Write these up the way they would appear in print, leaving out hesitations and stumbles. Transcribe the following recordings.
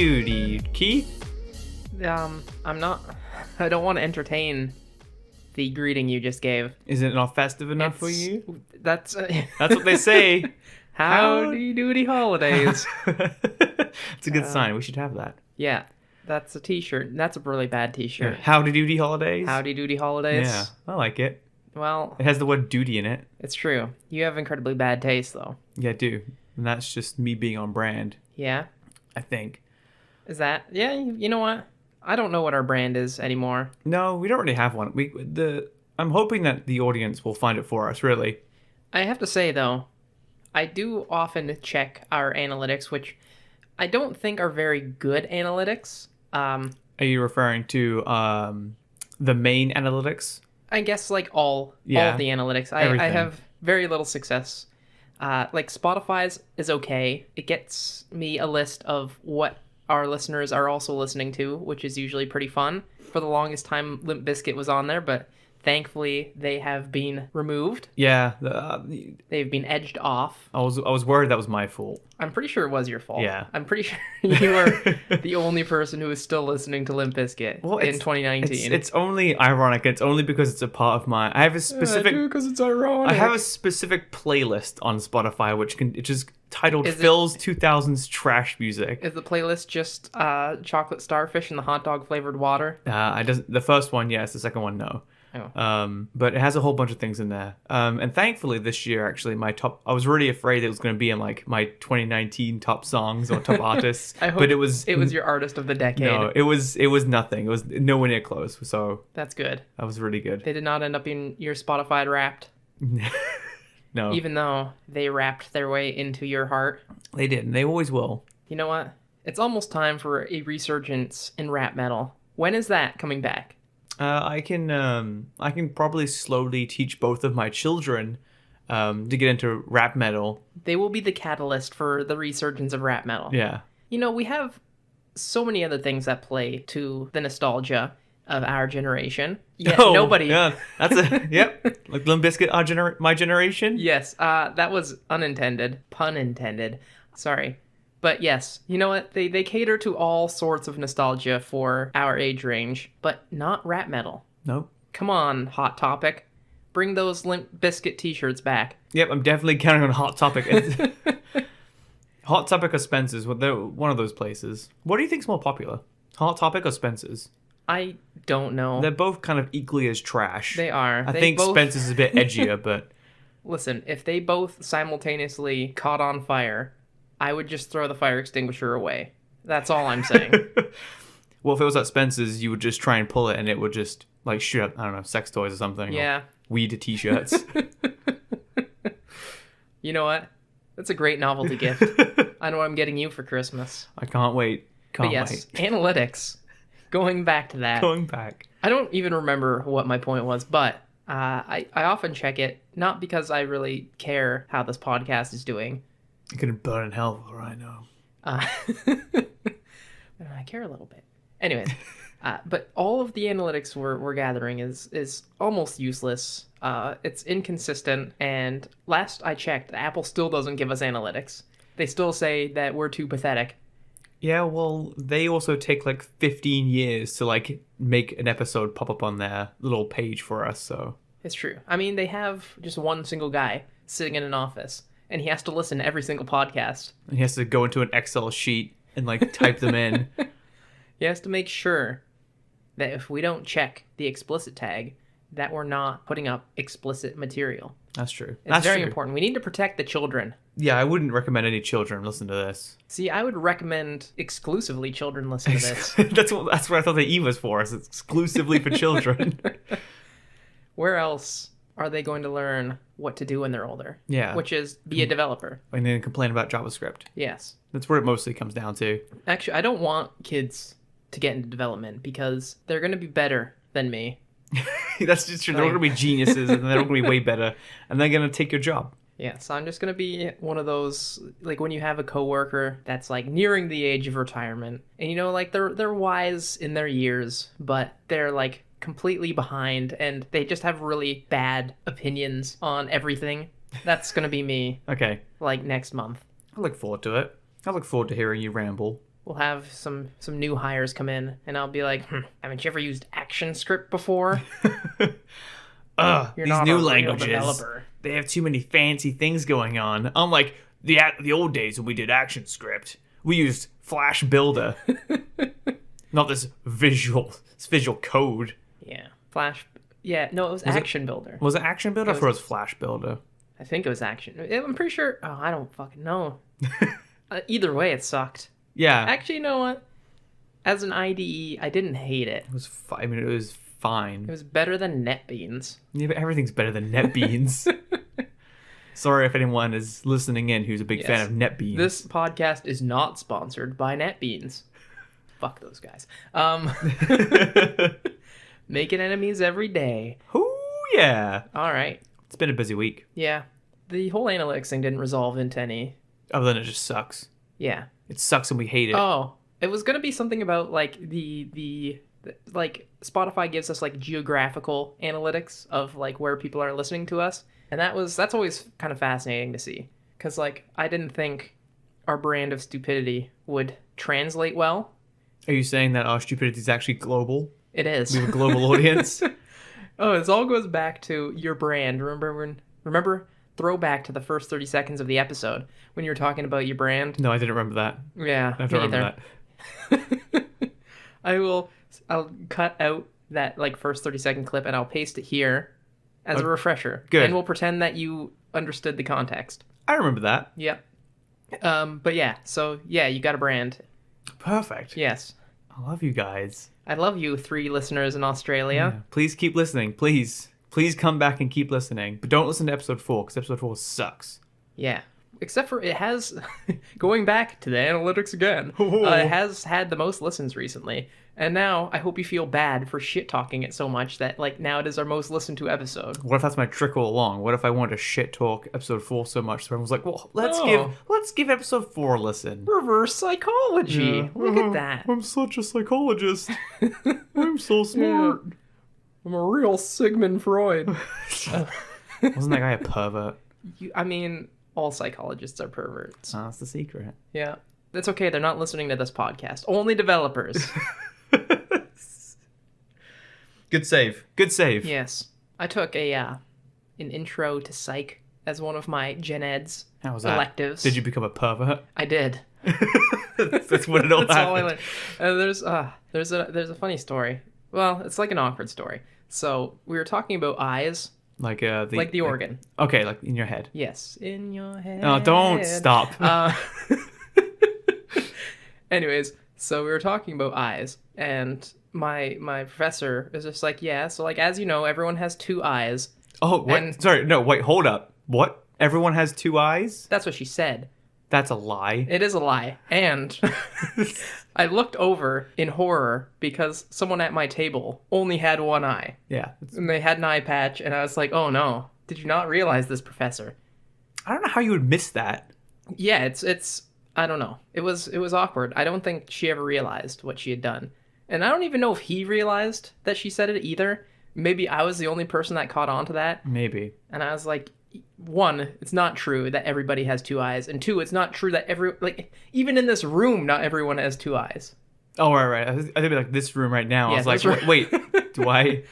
duty, Keith. I'm not. I don't want to entertain the greeting you just gave. Is it not festive enough for you? That's what they say. Howdy doody holidays. It's a good sign. We should have that. Yeah, that's a t-shirt. That's a really bad t-shirt. Yeah. Howdy doody holidays. Howdy doody holidays. Yeah, I like it. Well, it has the word duty in it. It's true. You have incredibly bad taste, though. Yeah, I do. And that's just me being on brand. Yeah? I think. Is that... Yeah, you know what? I don't know what our brand is anymore. No, we don't really have one. I'm hoping that the audience will find it for us, really. I have to say, though, I do often check our analytics, which I don't think are very good analytics. Are you referring to the main analytics? I guess all of the analytics. I have very little success. Spotify's is okay. It gets me a list of what our listeners are also listening to, which is usually pretty fun. For the longest time, Limp Bizkit was on there, but thankfully they have been removed. Yeah, they've been edged off. I was worried that was my fault. I'm pretty sure it was your fault. Yeah, I'm pretty sure you are the only person who is still listening to Limp Bizkit in 2019. It's only ironic. It's only because it's a part of my. I have a specific. Because it's ironic. I have a specific playlist on Spotify which is titled Phil's 2000s Trash Music. Is the playlist just chocolate starfish and the hot dog flavored water? The first one, yes. The second one, no. Oh. But it has a whole bunch of things in there. And thankfully this year, actually, I was really afraid it was going to be in my 2019 top songs or top artists. But it was your artist of the decade. No, it was nothing. It was nowhere near close. So that's good. That was really good. They did not end up in your Spotify Wrapped. No. Even though they wrapped their way into your heart. They did, and they always will. You know what? It's almost time for a resurgence in rap metal. When is that coming back? I can probably slowly teach both of my children to get into rap metal. They will be the catalyst for the resurgence of rap metal. Yeah. You know, we have so many other things that play to the nostalgia of our generation. Yeah, nobody. Yeah, that's yep. Like Limp Bizkit, my generation. Yes, that was unintended, pun intended. Sorry. But yes, you know what? They cater to all sorts of nostalgia for our age range, but not rap metal. Nope. Come on, Hot Topic. Bring those Limp Bizkit t-shirts back. Yep, I'm definitely counting on Hot Topic. Hot Topic or Spencer's, they're one of those places. What do you think's more popular? Hot Topic or Spencer's? I don't know. They're both kind of equally as trash. They are. I think Spencer's is a bit edgier, but... Listen, if they both simultaneously caught on fire... I would just throw the fire extinguisher away. That's all I'm saying. Well, if it was at Spencer's, you would just try and pull it and it would just, shoot up, I don't know, sex toys or something. Yeah. Or weed t-shirts. You know what? That's a great novelty gift. I know what I'm getting you for Christmas. I can't wait. But yes, analytics. Going back to that. Going back. I don't even remember what my point was, but I often check it, not because I really care how this podcast is doing. You're going to burn in hell for all I know. I care a little bit. Anyways, but all of the analytics we're gathering is almost useless. It's inconsistent, and last I checked, Apple still doesn't give us analytics. They still say that we're too pathetic. Yeah, well, they also take 15 years to make an episode pop up on their little page for us, so... It's true. I mean, they have just one single guy sitting in an office, and he has to listen to every single podcast. And he has to go into an Excel sheet and type them in. He has to make sure that if we don't check the explicit tag, that we're not putting up explicit material. That's true. It's very important. We need to protect the children. Yeah, I wouldn't recommend any children listen to this. See, I would recommend exclusively children listen to this. That's what I thought the E was for. It's exclusively for children. Where else are they going to learn what to do when they're older? Yeah. Which is be a developer. And then complain about JavaScript. Yes. That's where it mostly comes down to. Actually, I don't want kids to get into development because they're going to be better than me. That's just true. They're going to be geniuses and they're going to be way better. And they're going to take your job. Yeah, so I'm just going to be one of those, when you have a coworker that's nearing the age of retirement. And they're wise in their years, but they're completely behind and they just have really bad opinions on everything. That's going to be me. Okay. Next month. I look forward to it. I look forward to hearing you ramble. we'll have some new hires come in, and I'll be like, haven't you ever used ActionScript before? These new languages, they have too many fancy things going on. Unlike the old days when we did ActionScript, we used Flash Builder, not this visual code. Yeah, Flash. Yeah, no, it was Action Builder. Was it Action Builder or was it Flash Builder? I think it was Action. I'm pretty sure. Oh, I don't fucking know. Either way, it sucked. Yeah. Actually, you know what? As an IDE, I didn't hate it. It was. I mean, it was fine. It was better than NetBeans. Yeah, but everything's better than NetBeans. Sorry if anyone is listening in who's a big fan of NetBeans. This podcast is not sponsored by NetBeans. Fuck those guys. Making enemies every day. Ooh, yeah. All right. It's been a busy week. Yeah. The whole analytics thing didn't resolve into any... Other than it just sucks. Yeah. It sucks and we hate it. Oh, it was going to be something about, like, the like, Spotify gives us, like, geographical analytics of, like, where people are listening to us. And that's always kind of fascinating to see. Because, like, I didn't think our brand of stupidity would translate well. Are you saying that our stupidity is actually global? It is. We have a global audience? Oh, it all goes back to your brand. Remember throwback to the first 30 seconds of the episode when you were talking about your brand? No, I didn't remember that. Yeah, I don't remember that. I'll cut out that like first 30-second clip and I'll paste it here as a refresher. Good. And we'll pretend that you understood the context. I remember that. Yep. But yeah, so yeah, you got a brand. Perfect. Yes. I love you guys. I love you, 3 listeners in Australia. Yeah. Please keep listening. Please come back and keep listening. But don't listen to episode 4 because episode 4 sucks. Yeah. Except for it has, going back to the analytics again, it has had the most listens recently. And now I hope you feel bad for shit talking it so much that like now it is our most listened to episode. What if that's my trick all along? What if I wanted to shit talk episode 4 so much so everyone's like, well, let's give episode 4 a listen. Reverse psychology. Yeah. Look at that. I'm such a psychologist. I'm so smart. Yeah. I'm a real Sigmund Freud. Wasn't that guy a pervert? I mean, all psychologists are perverts. That's the secret. Yeah. That's okay. They're not listening to this podcast. Only developers. Good save. Yes. I took an intro to psych as one of my gen eds How was that? electives. Did you become a pervert? I did. That's what it all That's happened. all I learned. There's a funny story. Well, it's like an awkward story. So we were talking about eyes. Like the organ. Okay, like in your head. Yes, in your head. Oh, don't stop. Anyways, so we were talking about eyes, and my professor is just like, yeah, so like as you know, everyone has 2 eyes. Oh, what? Sorry, no, wait, hold up. What? Everyone has 2 eyes? That's what she said. That's a lie. It is a lie. And I looked over in horror because someone at my table only had 1 eye. Yeah. And they had an eye patch, and I was like, oh no, did you not realize this, professor? I don't know how you would miss that. Yeah, it's I don't know. It was awkward. I don't think she ever realized what she had done. And I don't even know if he realized that she said it either. Maybe I was the only person that caught on to that. Maybe. And I was like, 1, it's not true that everybody has 2 eyes. And 2, it's not true that even in this room, not everyone has 2 eyes. Oh, right. I think like this room right now. Yeah, I was like, wait, do I...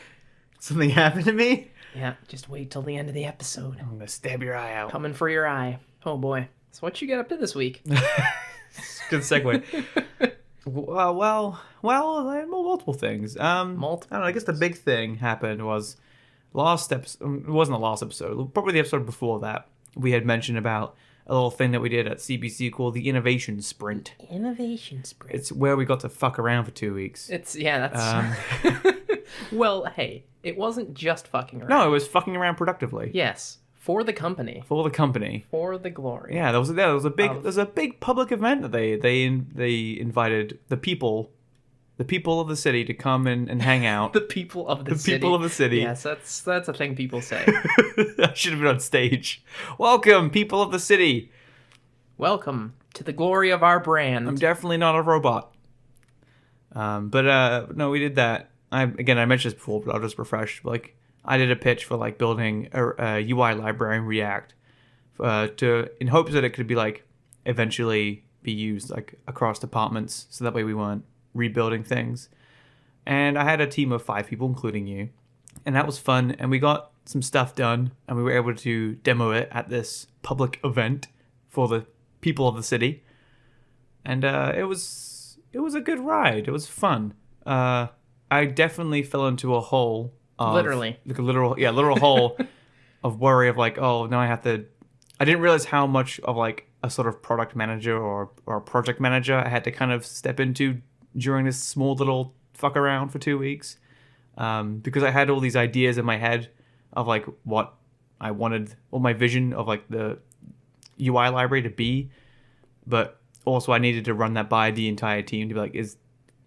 Something happened to me? Yeah, just wait till the end of the episode. I'm going to stab your eye out. Coming for your eye. Oh, boy. So what you get up to this week? Good segue. Well, multiple things. I don't know, I guess the big thing happened was last episode. It wasn't the last episode. Probably the episode before that. We had mentioned about a little thing that we did at CBC called the Innovation Sprint. Innovation Sprint. It's where we got to fuck around for 2 weeks. That's... Well, hey, it wasn't just fucking around. No, it was fucking around productively. Yes. For the company. For the company. For the glory. Yeah, there was a big public event that they invited the people of the city to come and hang out. The people of the city. The people of the city. Yes, that's a thing people say. I should have been on stage. Welcome, people of the city. Welcome to the glory of our brand. I'm definitely not a robot. But no, we did that. I mentioned this before, but I'll just refresh. Like, I did a pitch for like building a UI library in React, in hopes that it could be like eventually be used like across departments, so that way we weren't rebuilding things. And I had a team of 5 people, including you, and that was fun. And we got some stuff done, and we were able to demo it at this public event for the people of the city. And it was a good ride. It was fun. I definitely fell into a hole. Literally. Like a literal hole of worry of like, oh, now I have to... I didn't realize how much of like a sort of product manager or a project manager I had to kind of step into during this small little fuck around for 2 weeks. Because I had all these ideas in my head of like what I wanted, or my vision of like the UI library to be. But also I needed to run that by the entire team to be like, is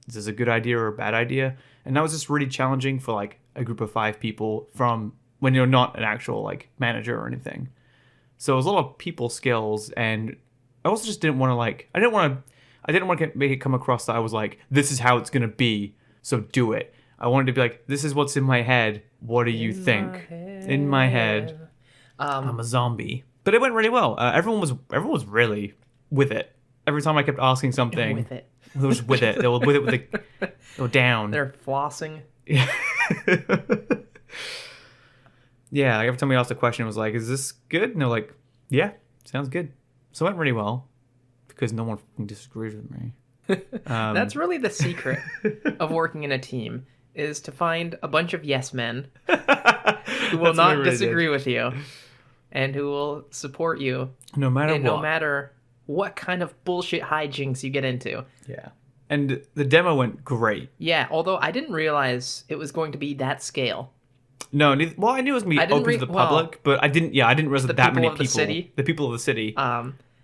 this a good idea or a bad idea? And that was just really challenging for like a group of 5 people from when you're not an actual like manager or anything. So it was a lot of people skills, and I also just didn't want to like, I didn't want to make it come across that I was like, this is how it's going to be, so do it. I wanted to be like, this is what's in my head. What do you think? In my head. I'm a zombie. But it went really well. Everyone was really with it. Every time I kept asking something, With it. they were just with it. They were with it they were down. They're flossing. Yeah. Yeah, like every time we asked a question, it was like, is this good? And they're like, yeah, sounds good. So it went really well because no one disagrees with me. That's really the secret of working in a team, is to find a bunch of yes men who will not disagree with you and who will support you no matter what kind of bullshit hijinks you get into. Yeah. And the demo went great. Yeah, although I didn't realize it was going to be that scale. No, well, I knew it was going to be open to the public, but I didn't realize that many people. The people of the city.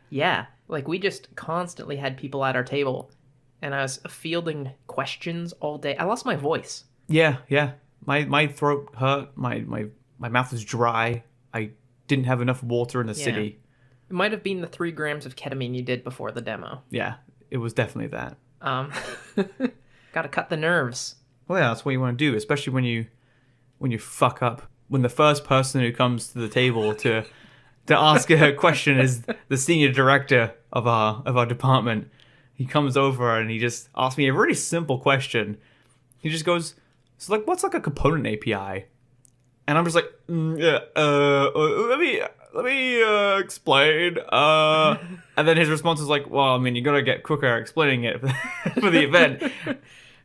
Yeah, like we just constantly had people at our table, and I was fielding questions all day. I lost my voice. Yeah. My throat hurt. My mouth was dry. I didn't have enough water in the city. It might have been the 3 grams of ketamine you did before the demo. Yeah, it was definitely that. Gotta cut the nerves. Well, yeah, that's what you want to do, especially when you fuck up. When the first person who comes to the table to ask a question is the senior director of our department. He comes over and he just asks me a really simple question. He just goes, "So like, what's like a component API?" And I'm just like, let me explain. And then his response is like, well, I mean, you gotta get quicker at explaining it for the event.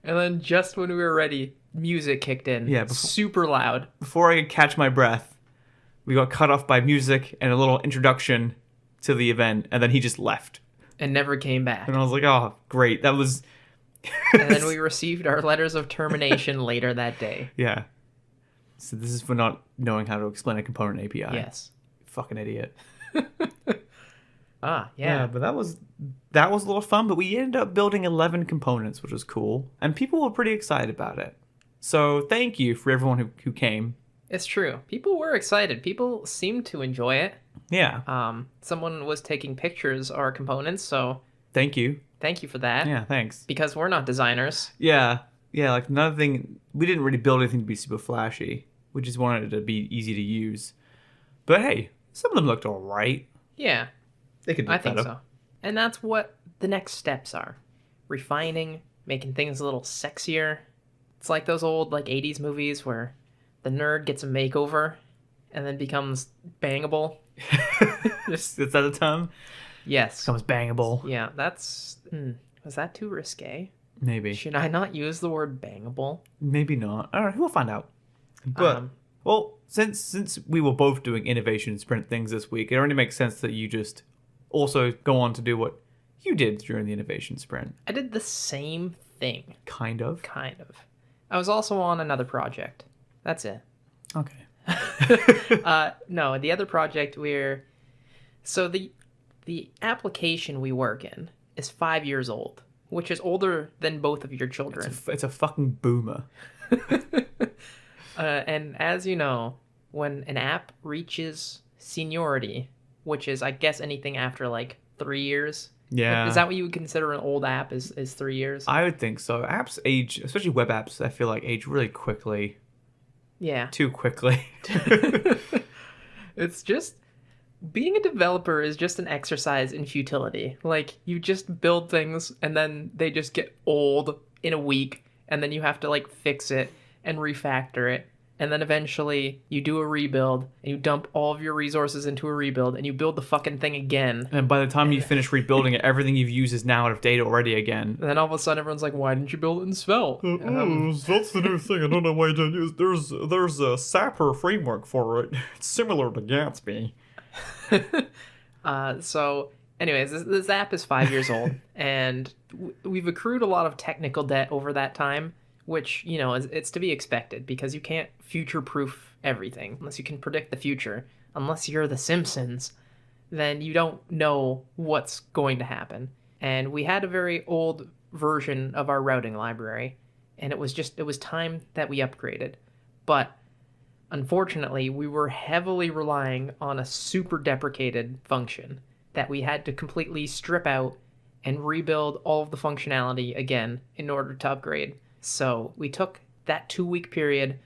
And then just when we were ready, music kicked in. Yeah, super loud. Before I could catch my breath, we got cut off by music and a little introduction to the event, and then he just left. And never came back. And I was like, oh, great. That was... And then we received our letters of termination later that day. Yeah. So this is for not knowing how to explain a component API. Yes. Fucking idiot. Yeah. But that was a lot of fun, but we ended up building 11 components, which was cool. And people were pretty excited about it. So thank you for everyone who came. It's true. People were excited. People seemed to enjoy it. Yeah. Someone was taking pictures of our components, so... Thank you. Thank you for that. Yeah, thanks. Because we're not designers. Yeah, like another thing, we didn't really build anything to be super flashy. We just wanted it to be easy to use. But hey, some of them looked alright. Yeah. They could do better. I think so. And that's what the next steps are. Refining, making things a little sexier. It's like those old 80s movies where the nerd gets a makeover and then becomes bangable. Is that the term? Yes. Becomes bangable. Yeah, that's... was that too risque? Maybe. Should I not use the word bangable? Maybe not. All right, we'll find out. But, well, since we were both doing innovation sprint things this week, it only makes sense that you just also go on to do what you did during the innovation sprint. I did the same thing. Kind of. I was also on another project. That's it. Okay. No, the other project so the application we work in is 5 years old, which is older than both of your children. It's a fucking boomer. And as you know, when an app reaches seniority, which is, I guess, anything after 3 years. Yeah. Is that what you would consider an old app, is 3 years? I would think so. Apps age, especially web apps, I feel like age really quickly. Yeah. Too quickly. It's just being a developer is just an exercise in futility. Like, you just build things and then they just get old in a week, and then you have to like fix it and refactor it. And then eventually you do a rebuild and you dump all of your resources into a rebuild and you build the fucking thing again. And by the time you finish rebuilding it, everything you've used is now out of date already again. And then all of a sudden everyone's like, why didn't you build it in Svelte? Svelte's the new thing. I don't know why you didn't use. There's a Sapper framework for it. It's similar to Gatsby. So anyways, this app is 5 years old, and we've accrued a lot of technical debt over that time, which, you know, it's to be expected because you can't future-proof everything unless you can predict the future. Unless you're the Simpsons, then you don't know what's going to happen. And we had a very old version of our routing library, and it was time that we upgraded. But unfortunately, we were heavily relying on a super deprecated function that we had to completely strip out and rebuild all of the functionality again in order to upgrade. So we took that 2-week period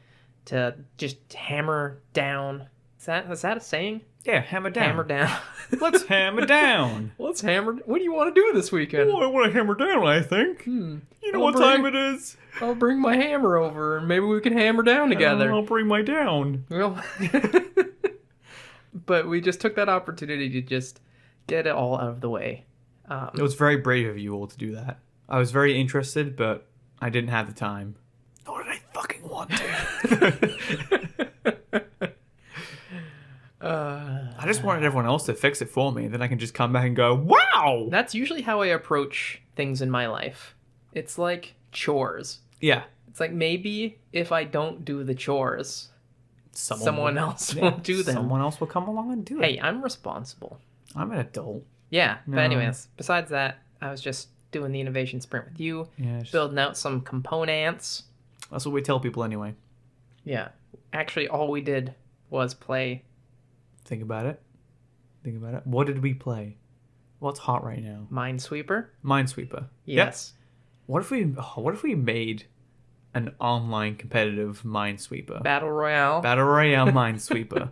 to just hammer down. Is that a saying? Yeah, hammer down. Hammer down. Let's hammer down. Let's hammer. What do you want to do this weekend? Oh, I want to hammer down, I think. You know what time it is? I'll bring my hammer over and maybe we can hammer down together. I'll bring my down. Well, but we just took that opportunity to just get it all out of the way. It was very brave of you all to do that. I was very interested, but I didn't have the time. Nor did I fucking want to. I just wanted everyone else to fix it for me. Then I can just come back and go, wow! That's usually how I approach things in my life. It's like chores. Yeah. It's like, maybe if I don't do the chores, someone else will do them. Someone else will come along and do it. Hey, I'm responsible. I'm an adult. Yeah, no. But anyways, besides that, I was just doing the innovation sprint with you, building out some components. That's what we tell people anyway. Yeah. Actually, all we did was play. Think about it. What did we play? What's hot right now? Minesweeper. Yes. Yep. What if we made an online competitive Minesweeper? Battle Royale Minesweeper.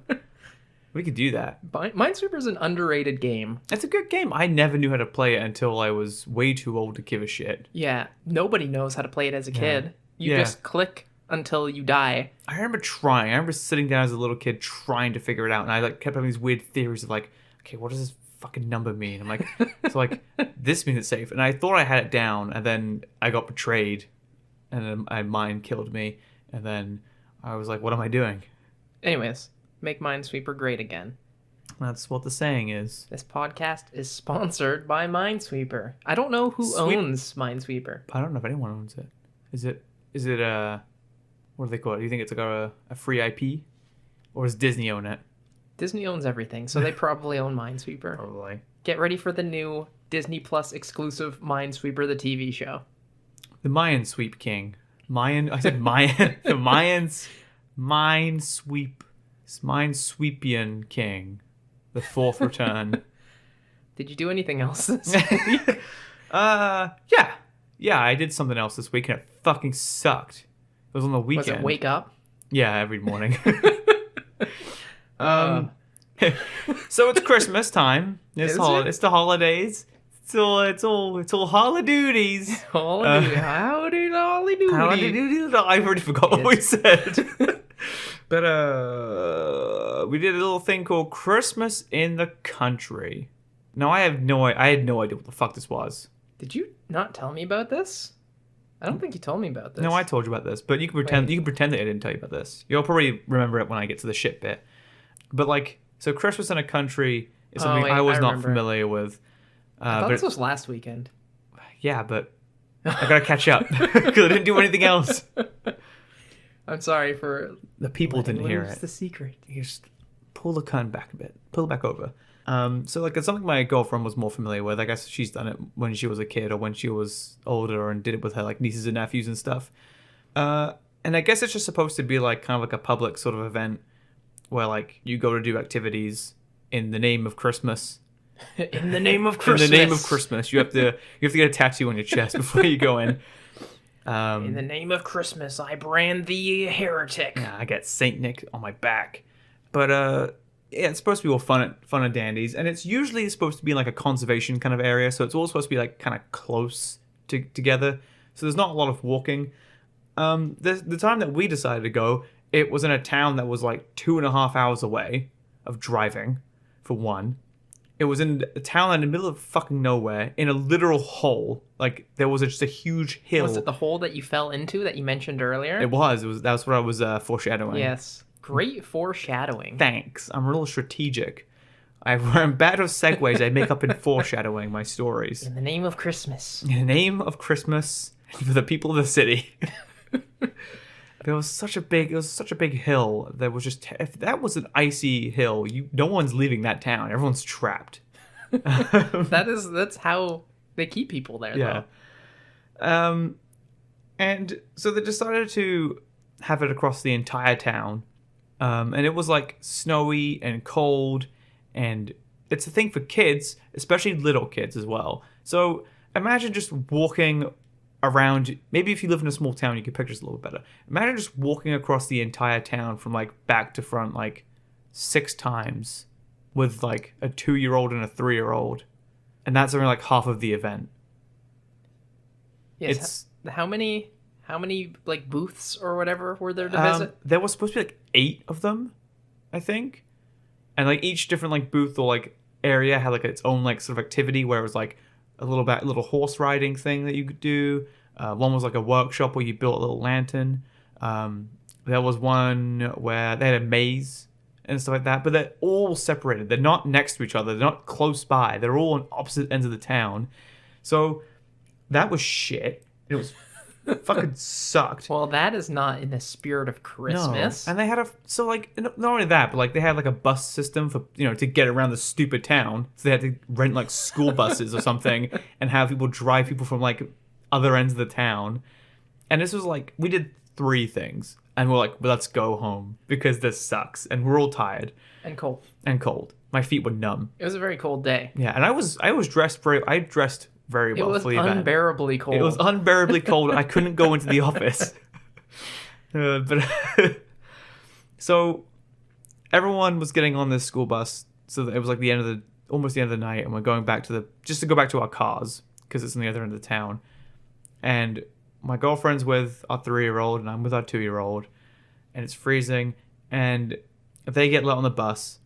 We could do that. Minesweeper is an underrated game. It's a good game. I never knew how to play it until I was way too old to give a shit. Yeah. Nobody knows how to play it as a kid. You just click until you die. I remember trying. I remember sitting down as a little kid trying to figure it out, and I kept having these weird theories of okay, what does this fucking number mean? I'm this means it's safe. And I thought I had it down, and then I got betrayed, and then my mind killed me, and then I was like, what am I doing? Anyways, make Minesweeper great again. That's what the saying is. This podcast is sponsored by Minesweeper. I don't know who owns Minesweeper. I don't know if anyone owns it. Is it what do they call it? Do you think it's a free IP? Or does Disney own it? Disney owns everything, so they probably own Minesweeper. Probably. Get ready for the new Disney Plus exclusive Minesweeper, the TV show. The Mayan Sweep King. I said Mayan. The Minesweepian King. The fourth return. Did you do anything else this week? Yeah, I did something else this week, and it fucking sucked. It was on the weekend. Was it wake up? Yeah, every morning. So it's Christmas time. It's the holidays. It's all holiday-doodies. Howdy. I already forgot what we said. But we did a little thing called Christmas in the Country. Now I had no idea what the fuck this was. Did you not tell me about this? I don't think you told me about this. No, I told you about this, but you can pretend. You can pretend that I didn't tell you about this. You'll probably remember it when I get to the shit bit. But so Christmas in a Country is something I was not familiar with. I thought this was last weekend. Yeah, but I gotta catch up because I didn't do anything else. I'm sorry for the people didn't hear it. What's the secret? You just pull the curtain back a bit. Pull it back over. So it's something my girlfriend was more familiar with. I guess she's done it when she was a kid or when she was older and did it with her nieces and nephews and stuff. And I guess it's just supposed to be kind of a public sort of event where you go to do activities in the name of Christmas. In the name of Christmas. In the name of Christmas. You have to get a tattoo on your chest before you go in. In the name of Christmas, I brand thee a heretic. Yeah, I get Saint Nick on my back. But it's supposed to be all fun and dandies, and it's usually supposed to be like a conservation kind of area, so it's all supposed to be like kind of close together. So there's not a lot of walking. The time that we decided to go, it was in a town that was like 2.5 hours away of driving, for one. It was in a town in the middle of fucking nowhere, in a literal hole. Like, there was just a huge hill. Was it the hole that you fell into that you mentioned earlier? It was. That's what I was foreshadowing. Yes. Great foreshadowing. Thanks. I'm real strategic. I'm bad with segues. I make up in foreshadowing my stories. In the name of Christmas. In the name of Christmas, for the people of the city. It was such a big hill. That was just, if that was an icy hill, no one's leaving that town. Everyone's trapped. That's how they keep people there. Yeah. Though. And so they decided to have it across the entire town. And it was like snowy and cold, and it's a thing for kids, especially little kids as well. So imagine just walking around. Maybe if you live in a small town, you can picture this a little better. Imagine just walking across the entire town from like back to front like 6 times with like a 2-year-old and a 3-year-old, and that's only like half of the event. Yes. It's how many like booths or whatever were there to visit? There was supposed to be like 8 of them, I think, and like each different like booth or like area had like its own like sort of activity, where it was like a little horse riding thing that you could do. One was like a workshop where you built a little lantern. There was one where they had a maze and stuff like that, but they're all separated. They're not next to each other. They're not close by. They're all on opposite ends of the town. So that was shit. It was fucking sucked. Well, that is not in the spirit of Christmas. No. And they had not only that, but like they had like a bus system for, to get around the stupid town. So they had to rent like school buses or something and have people drive people from like other ends of the town. And this was like, we did 3 things and we're like, well, let's go home because this sucks. And we're all tired. And cold. My feet were numb. It was a very cold day. Yeah. And I dressed very well. It was unbearably cold. It was unbearably cold. I couldn't go into the office. But so everyone was getting on this school bus. So it was like almost the end of the night, and we're going back to go back to our cars because it's on the other end of the town. And my girlfriend's with our 3-year-old, and I'm with our 2-year-old, and it's freezing. And they get let on the bus,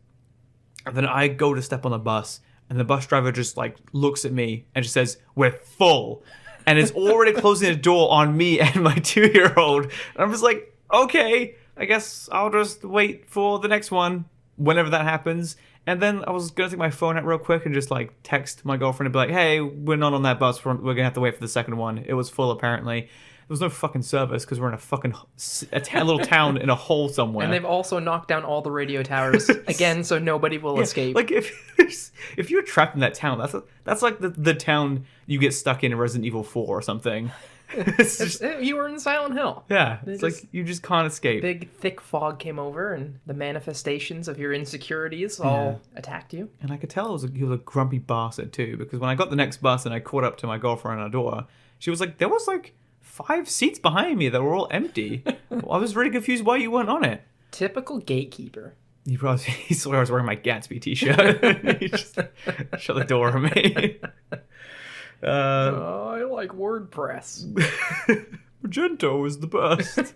and then I go to step on the bus. And the bus driver just like looks at me and just says, "We're full," and is already closing the door on me and my 2-year-old. And I'm just like, okay, I guess I'll just wait for the next one whenever that happens. And then I was gonna take my phone out real quick and just like text my girlfriend and be like, "Hey, we're not on that bus. We're gonna have to wait for the second one. It was full apparently." There was no fucking service because we're in a fucking little town in a hole somewhere. And they've also knocked down all the radio towers again, so nobody will escape. Like if you're trapped in that town, that's like the town you get stuck in Resident Evil 4 or something. You were in Silent Hill. Yeah, it's like you just can't escape. Big thick fog came over, and the manifestations of your insecurities all attacked you. And I could tell he was a grumpy bastard too, because when I got the next bus and I caught up to my girlfriend on our door, she was like, there was like 5 seats behind me that were all empty. I was really confused why you weren't on it. Typical gatekeeper. He saw I was wearing my Gatsby t-shirt. He just shut the door on me. I like WordPress. Magento is the best.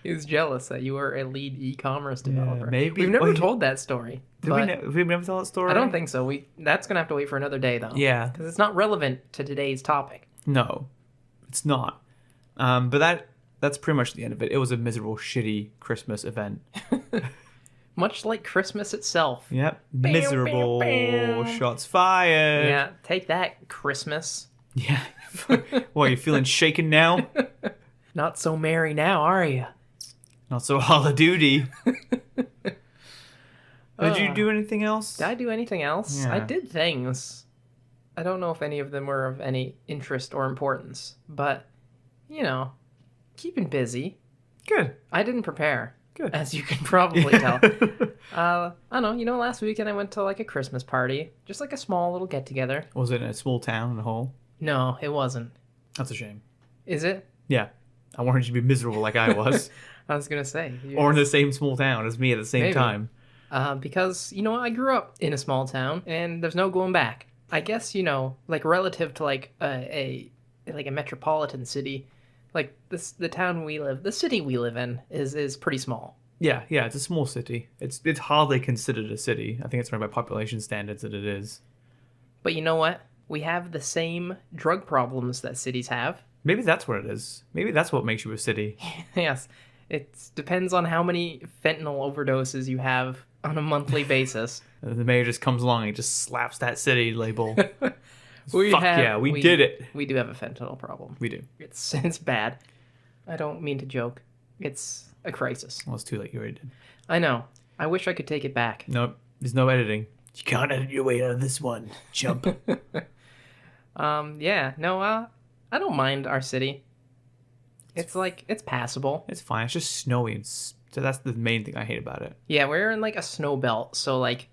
He was jealous that you were a lead e-commerce developer. Yeah, maybe. We've never told that story. We've never told that story? I don't think so. That's going to have to wait for another day, though. Yeah. Because it's not relevant to today's topic. No, it's not. But that's pretty much the end of it. It was a miserable, shitty Christmas event. Much like Christmas itself. Yep. Miserable. Shots fired. Yeah. Take that, Christmas. Yeah. What, you feeling shaken now? Not so merry now, are you? Not so Call of Duty. Did you do anything else? Did I do anything else? Yeah. I did things. I don't know if any of them were of any interest or importance, but, keeping busy. Good. I didn't prepare. Good. As you can probably tell. I don't know, last weekend I went to like a Christmas party. Just like a small little get-together. Was it in a small town in a hole? No, it wasn't. That's a shame. Is it? Yeah. I wanted you to be miserable like I was. I was going to say. Or in the same small town as me at the same time. Because, I grew up in a small town, and there's no going back. I guess, like, relative to, like, a metropolitan city, like, the city we live in is pretty small. Yeah, it's a small city. It's hardly considered a city. I think it's run by population standards that it is. But you know what? We have the same drug problems that cities have. Maybe that's what it is. Maybe that's what makes you a city. Yes. It depends on how many fentanyl overdoses you have on a monthly basis. The mayor just comes along and just slaps that city label. We did it. We do have a fentanyl problem. We do. It's bad. I don't mean to joke. It's a crisis. Well, it's too late. You already did. I know. I wish I could take it back. Nope. There's no editing. You can't edit your way out of this one. Jump. Yeah. No, I don't mind our city. It's passable. It's fine. It's just snowy. So that's the main thing I hate about it. Yeah, we're in like a snow belt. So like,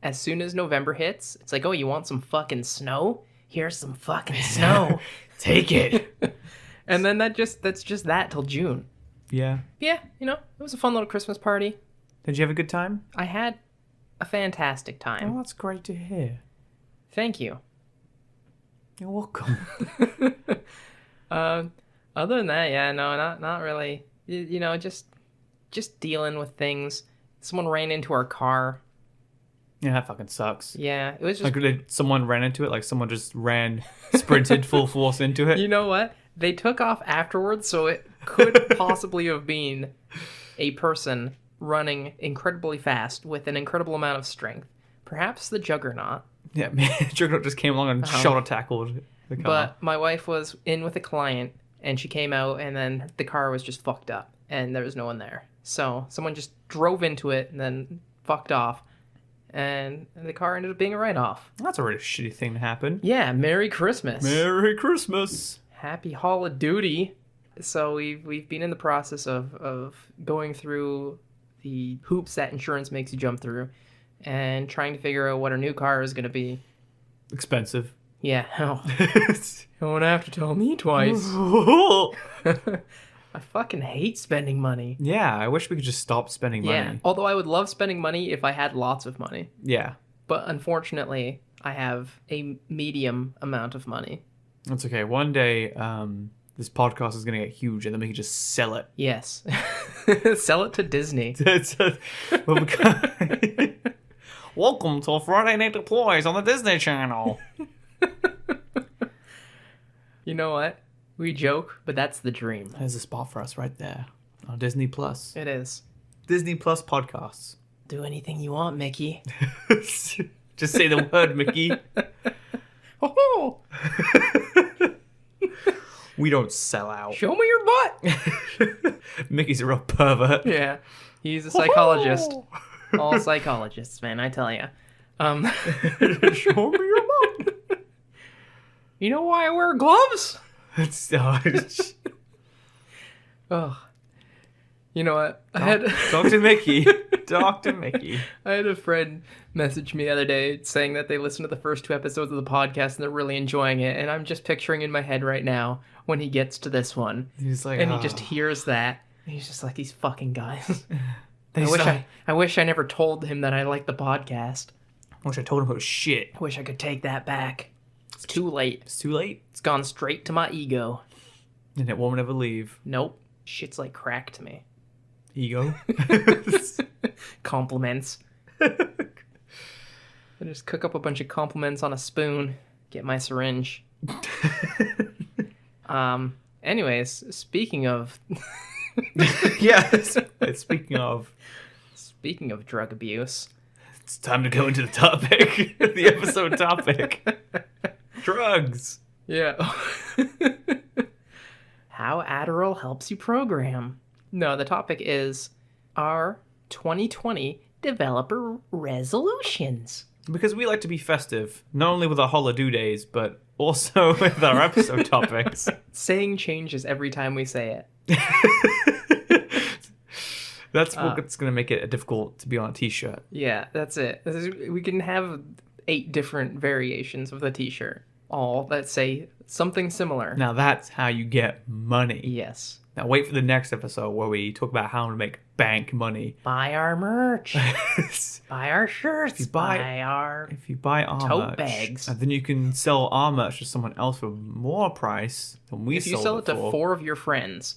as soon as November hits, it's like, oh, you want some fucking snow? Here's some fucking snow. Take it. And then that's just that till June. Yeah. Yeah, it was a fun little Christmas party. Did you have a good time? I had a fantastic time. Oh, that's great to hear. Thank you. You're welcome. Other than that, yeah, no, not really. Just dealing with things. Someone ran into our car. Yeah, that fucking sucks. Yeah, it was just like someone ran into it. Like someone just sprinted full force into it. You know what? They took off afterwards, so it could possibly have been a person running incredibly fast with an incredible amount of strength. Perhaps the Juggernaut. Yeah, man, Juggernaut just came along and shoulder tackled the car. But my wife was in with a client, and she came out, and then the car was just fucked up, and there was no one there. So someone just drove into it and then fucked off, and the car ended up being a write-off. That's a really shitty thing to happen. Yeah, Merry Christmas. Merry Christmas. Happy Hall of Duty. So we've been in the process of going through the hoops that insurance makes you jump through, and trying to figure out what our new car is going to be. Expensive. Yeah. Oh. You won't have to tell me twice. I fucking hate spending money. Yeah, I wish we could just stop spending money. Yeah, although I would love spending money if I had lots of money. Yeah. But unfortunately, I have a medium amount of money. That's okay. One day, this podcast is going to get huge, and then we can just sell it. Yes. Sell it to Disney. Welcome to Friday Night Deploys on the Disney Channel. You know what? We joke, but that's the dream. There's a spot for us right there on Disney Plus. It is. Disney Plus podcasts. Do anything you want, Mickey. Just say the word, Mickey. Oh. We don't sell out. Show me your butt. Mickey's a real pervert. Yeah, he's a psychologist. All psychologists, man, I tell you. Show me your butt. You know why I wear gloves? Oh. You know what? Talk to Mickey. Talk to Mickey. I had a friend message me the other day saying that they listened to the first 2 episodes of the podcast and they're really enjoying it. And I'm just picturing in my head right now when he gets to this one. He's like, and he just hears that. And he's just like, these fucking guys. I wish I never told him that I like the podcast. I wish I told him it was shit. I wish I could take that back. It's too late. It's too late. It's gone straight to my ego. And it won't ever leave. Nope. Shit's like crack to me. Ego? Compliments. I just cook up a bunch of compliments on a spoon. Get my syringe. Anyways, speaking of... Yes. Speaking of drug abuse. It's time to go into the topic. The episode topic. Drugs. Yeah. How Adderall helps you program. No, the topic is our 2020 developer resolutions. Because we like to be festive, not only with our holiday days, but also with our episode topics. Saying changes every time we say it. That's what's going to make it difficult to be on a t-shirt. Yeah, that's it. We can have 8 different variations of the t-shirt, all that say something similar. Now that's how you get money. Yes. Now wait for the next episode where we talk about how to make bank money. Buy our merch. Buy our shirts. If you buy our tote merch, bags. And then you can sell our merch to someone else for more price than we sold it for. If you sell it to 4 of your friends.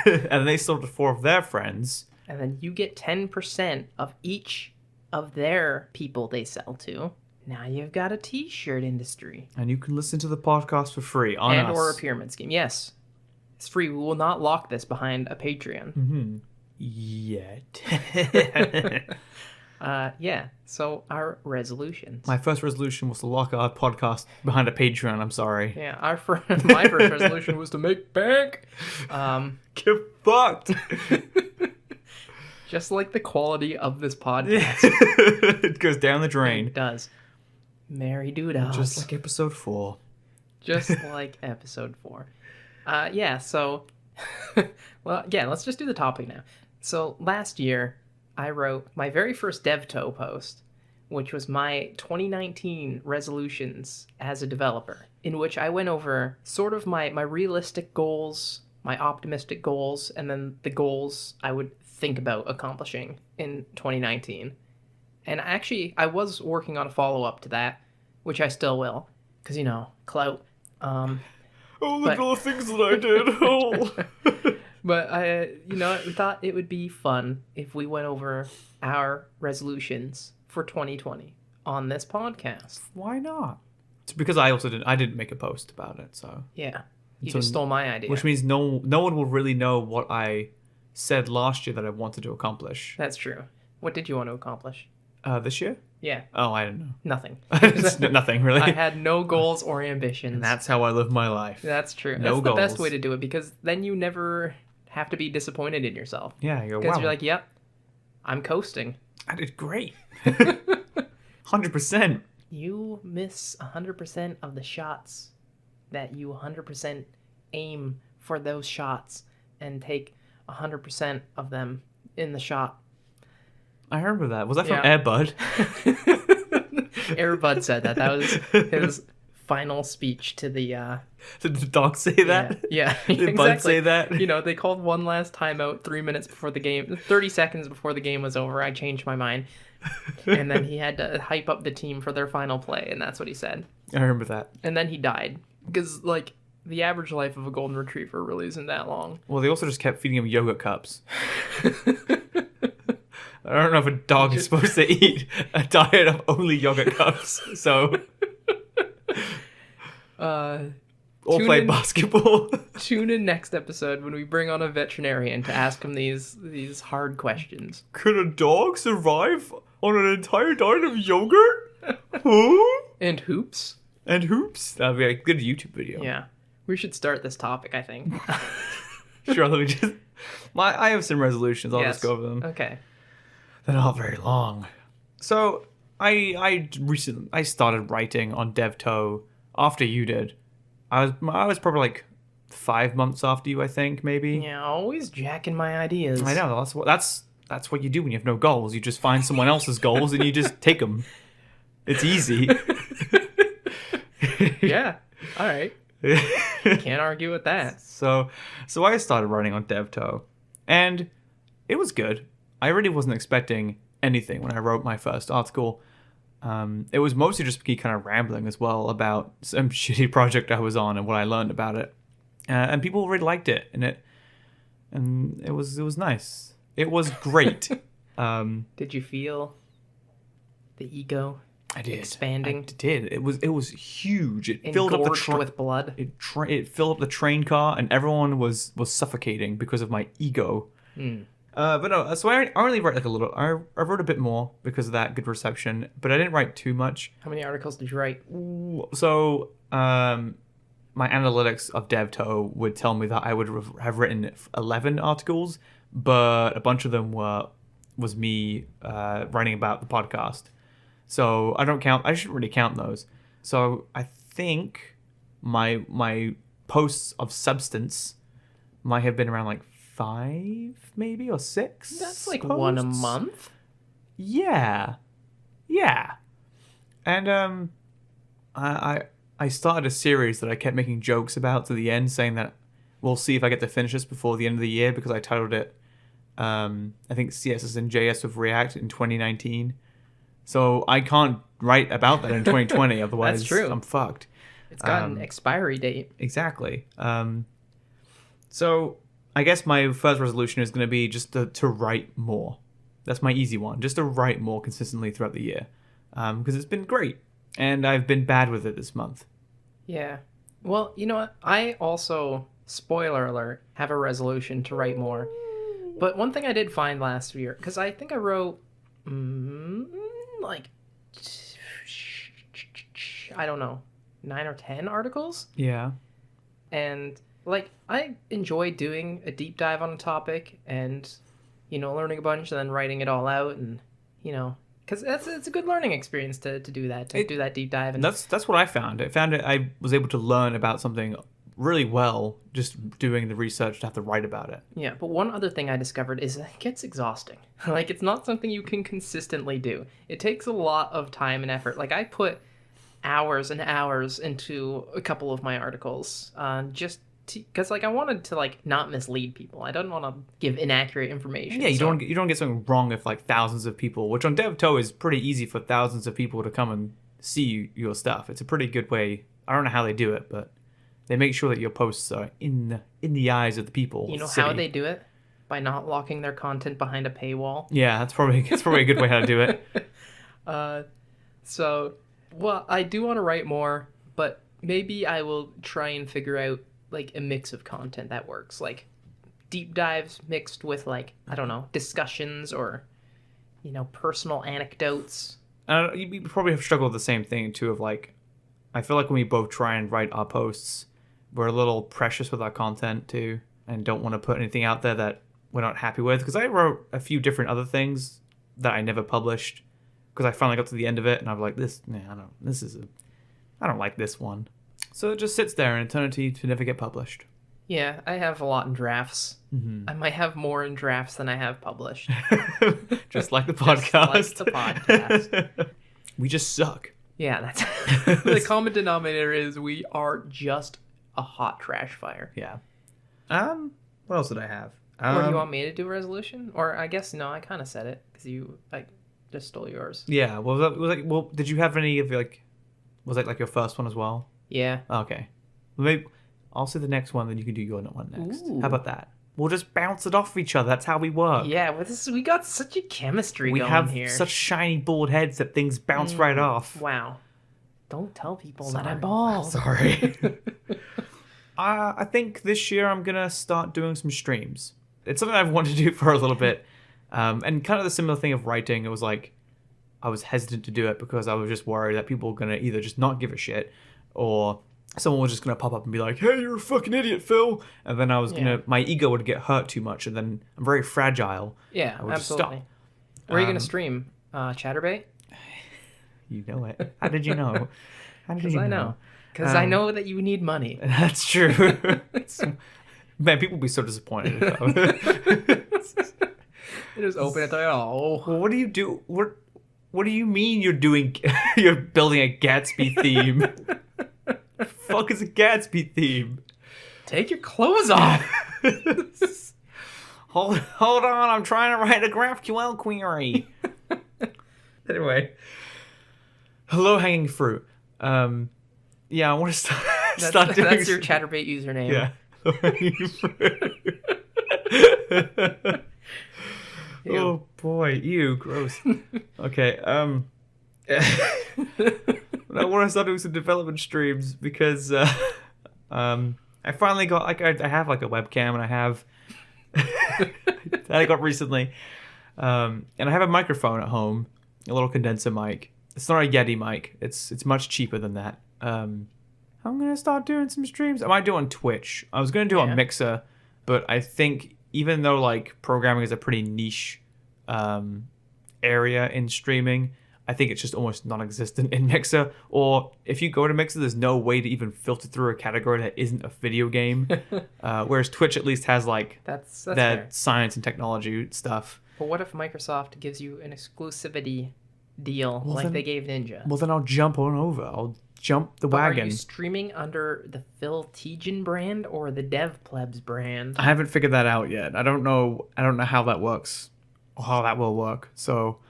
And they sold it to 4 of their friends. And then you get 10% of each of their people they sell to. Now you've got a t-shirt industry. And you can listen to the podcast for free on us. Or a pyramid scheme. Yes. It's free. We will not lock this behind a Patreon. Mm-hmm. Yet. Yeah. So our resolutions. My first resolution was to lock our podcast behind a Patreon. I'm sorry. Yeah. My first resolution was to make bank. Get fucked. Just like the quality of this podcast. It goes down the drain. It does. Mary Doodles. Just like episode 4. Just like episode 4. Yeah, so... well, yeah, let's just do the topic now. So, last year, I wrote my very first DevTo post, which was my 2019 resolutions as a developer, in which I went over sort of my realistic goals, my optimistic goals, and then the goals I would think about accomplishing in 2019. And actually, I was working on a follow-up to that, which I still will, because, clout. The things that I did. Oh. But we thought it would be fun if we went over our resolutions for 2020 on this podcast. Why not? It's because I didn't make a post about it, so. Yeah. You just stole my idea. Which means no one will really know what I said last year that I wanted to accomplish. That's true. What did you want to accomplish? This year? Yeah. Oh, I don't know. Nothing. Nothing, really. I had no goals or ambitions. And that's how I live my life. That's true. No that's goals. The best way to do it, because then you never have to be disappointed in yourself. Yeah, you go, because wow. You're like, yep, I'm coasting. I did great. 100%. You miss 100% of the shots that you 100% aim for those shots and take 100% of them in the shot. I remember that. Was that from Air Bud? Air Bud said that. That was his final speech to the... Did the dog say that? Yeah. Did exactly. Bud say that? They called one last timeout 3 minutes before the game. 30 seconds before the game was over. I changed my mind. And then he had to hype up the team for their final play, and that's what he said. I remember that. And then he died. Because, the average life of a golden retriever really isn't that long. Well, they also just kept feeding him yogurt cups. I don't know if a dog is supposed to eat a diet of only yogurt cups, so... or play basketball. Tune in next episode when we bring on a veterinarian to ask him these hard questions. Could a dog survive on an entire diet of yogurt? Huh? And hoops? That'd be a good YouTube video. Yeah. We should start this topic, I think. Sure, let me just... I have some resolutions. I'll just go over them. Okay. They're not very long. So, I recently started writing on DevTo after you did. I was probably 5 months after you, I think, maybe. Yeah, always jacking my ideas. I know. That's what you do when you have no goals. You just find someone else's goals and you just take them. It's easy. Yeah. All right. Can't argue with that. So I started writing on DevTo, and it was good. I really wasn't expecting anything when I wrote my first article. It was mostly just me kind of rambling as well about some shitty project I was on and what I learned about it. And people really liked it, and it was nice. It was great. Did you feel the ego? I did. Expanding. I did. It was huge. It filled up the train with blood. It filled up the train car, and everyone was suffocating because of my ego. But no, so I only wrote a little. I wrote a bit more because of that good reception, but I didn't write too much. How many articles did you write? So, my analytics of DevTo would tell me that I would have written 11 articles, but a bunch of them was me writing about the podcast. So I shouldn't really count those. So I think my posts of substance might have been around 5 maybe or 6. That's one a month. Yeah. And I started a series that I kept making jokes about to the end, saying that we'll see if I get to finish this before the end of the year because I titled it, I think CSS and JS with React in 2019. So I can't write about that in 2020, otherwise That's true. I'm fucked. It's got an expiry date. Exactly. So I guess my first resolution is going to be just to write more. That's my easy one, just to write more consistently throughout the year. Because it's been great, and I've been bad with it this month. Yeah. Well, you know what? I also, spoiler alert, have a resolution to write more. But one thing I did find last year, because I think I wrote, like, I don't know, 9 or 10 articles? Yeah. And, like, I enjoy doing a deep dive on a topic and, you know, learning a bunch and then writing it all out and, you know, because it's a good learning experience to do that, do that deep dive. And that's what I found. I was able to learn about something really well just doing the research to have to write about it. Yeah, but one other thing I discovered is it gets exhausting. Like, it's not something you can consistently do. It takes a lot of time and effort. Like, I put hours and hours into a couple of my articles just because, like, I wanted to, like, not mislead people. I don't want to give inaccurate information. Yeah, you don't get something wrong if, like, thousands of people, which on DevTo is pretty easy for thousands of people to come and see your stuff. It's a pretty good way. I don't know how they do it, but they make sure that your posts are in the eyes of the people. You know how they do it? By not locking their content behind a paywall. Yeah, that's probably a good way how to do it. So, well, I do want to write more, but maybe I will try and figure out, like, a mix of content that works. Like, deep dives mixed with, like, I don't know, discussions or, you know, personal anecdotes. You probably have struggled with the same thing, too, of, like, I feel like when we both try and write our posts, we're a little precious with our content, too, and don't want to put anything out there that we're not happy with. Because I wrote a few different other things that I never published because I finally got to the end of it, and I was like, I don't like this one. So it just sits there in eternity to never get published. Yeah, I have a lot in drafts. Mm-hmm. I might have more in drafts than I have published. Just like the podcast. Just like the podcast. We just suck. Yeah, that's the common denominator is we are just a hot trash fire. Yeah. What else did I have? Or do you want me to do a resolution? Or I guess no, I kind of said it because you just stole yours. Yeah. Well, did you have any of was it like your first one as well? Yeah. Okay. Well, maybe I'll say the next one, then you can do your one next. Ooh. How about that? We'll just bounce it off of each other. That's how we work. Yeah, we got such a chemistry going here. We have such shiny bald heads that things bounce right off. Wow. Don't tell people that I'm bald. Sorry. I think this year I'm going to start doing some streams. It's something I've wanted to do for a little bit. And kind of the similar thing of writing. It was like I was hesitant to do it because I was just worried that people were going to either just not give a shit or someone was just going to pop up and be like, hey, you're a fucking idiot, Phil. And then I was my ego would get hurt too much. And then I'm very fragile. Yeah, I would absolutely. Just stop. Where are you going to stream? Chatterbait? You know it. How did you know? Because I know. Because I know that you need money. That's true. Man, people will be so disappointed. They just open it. Oh. Well, what do you do? What do you mean you're doing? You're building a Gatsby theme. Fuck is a Gatsby theme? Take your clothes off. Hold on, I'm trying to write a GraphQL query. Anyway, low-hanging fruit. Yeah, I want to start doing. That's your Chatterbait username. Yeah. Low-hanging fruit. Oh boy, ew, gross. Okay, I want to start doing some development streams because I finally got I have like a webcam and I have that I got recently, and I have a microphone at home, a little condenser mic. It's not a Yeti mic. It's much cheaper than that. I'm gonna start doing some streams. I might do it on Twitch. I was gonna do it on Mixer, but I think even though like programming is a pretty niche area in streaming, I think it's just almost non-existent in Mixer. Or if you go to Mixer, there's no way to even filter through a category that isn't a video game. Whereas Twitch at least has like that's that fair. Science and technology stuff. But what if Microsoft gives you an exclusivity deal they gave Ninja? Well, then I'll jump on over. I'll jump the wagon. Are you streaming under the Philtejan brand or the DevPlebs brand? I haven't figured that out yet. I don't know how that works or how that will work. So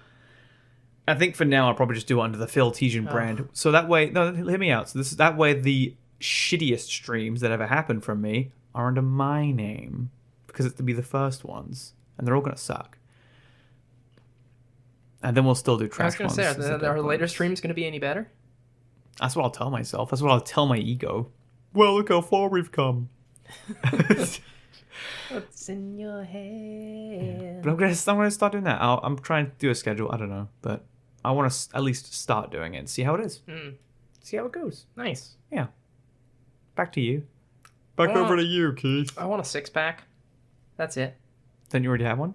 I think for now I'll probably just do it under the Philtejan brand. So that way, no, hear me out. So that way the shittiest streams that ever happened from me are under my name because it's to be the first ones, and they're all gonna suck. And then we'll still do trash ones. I was gonna say, are the later streams gonna be any better? That's what I'll tell myself. That's what I'll tell my ego. Well, look how far we've come. What's in your head? Yeah. But I'm gonna start doing that. I'm trying to do a schedule. I don't know, but I want to at least start doing it and see how it is. See how it goes. Nice. Yeah. Back to you. Back over to you, Keith. I want a 6-pack. That's it. Then you already have one?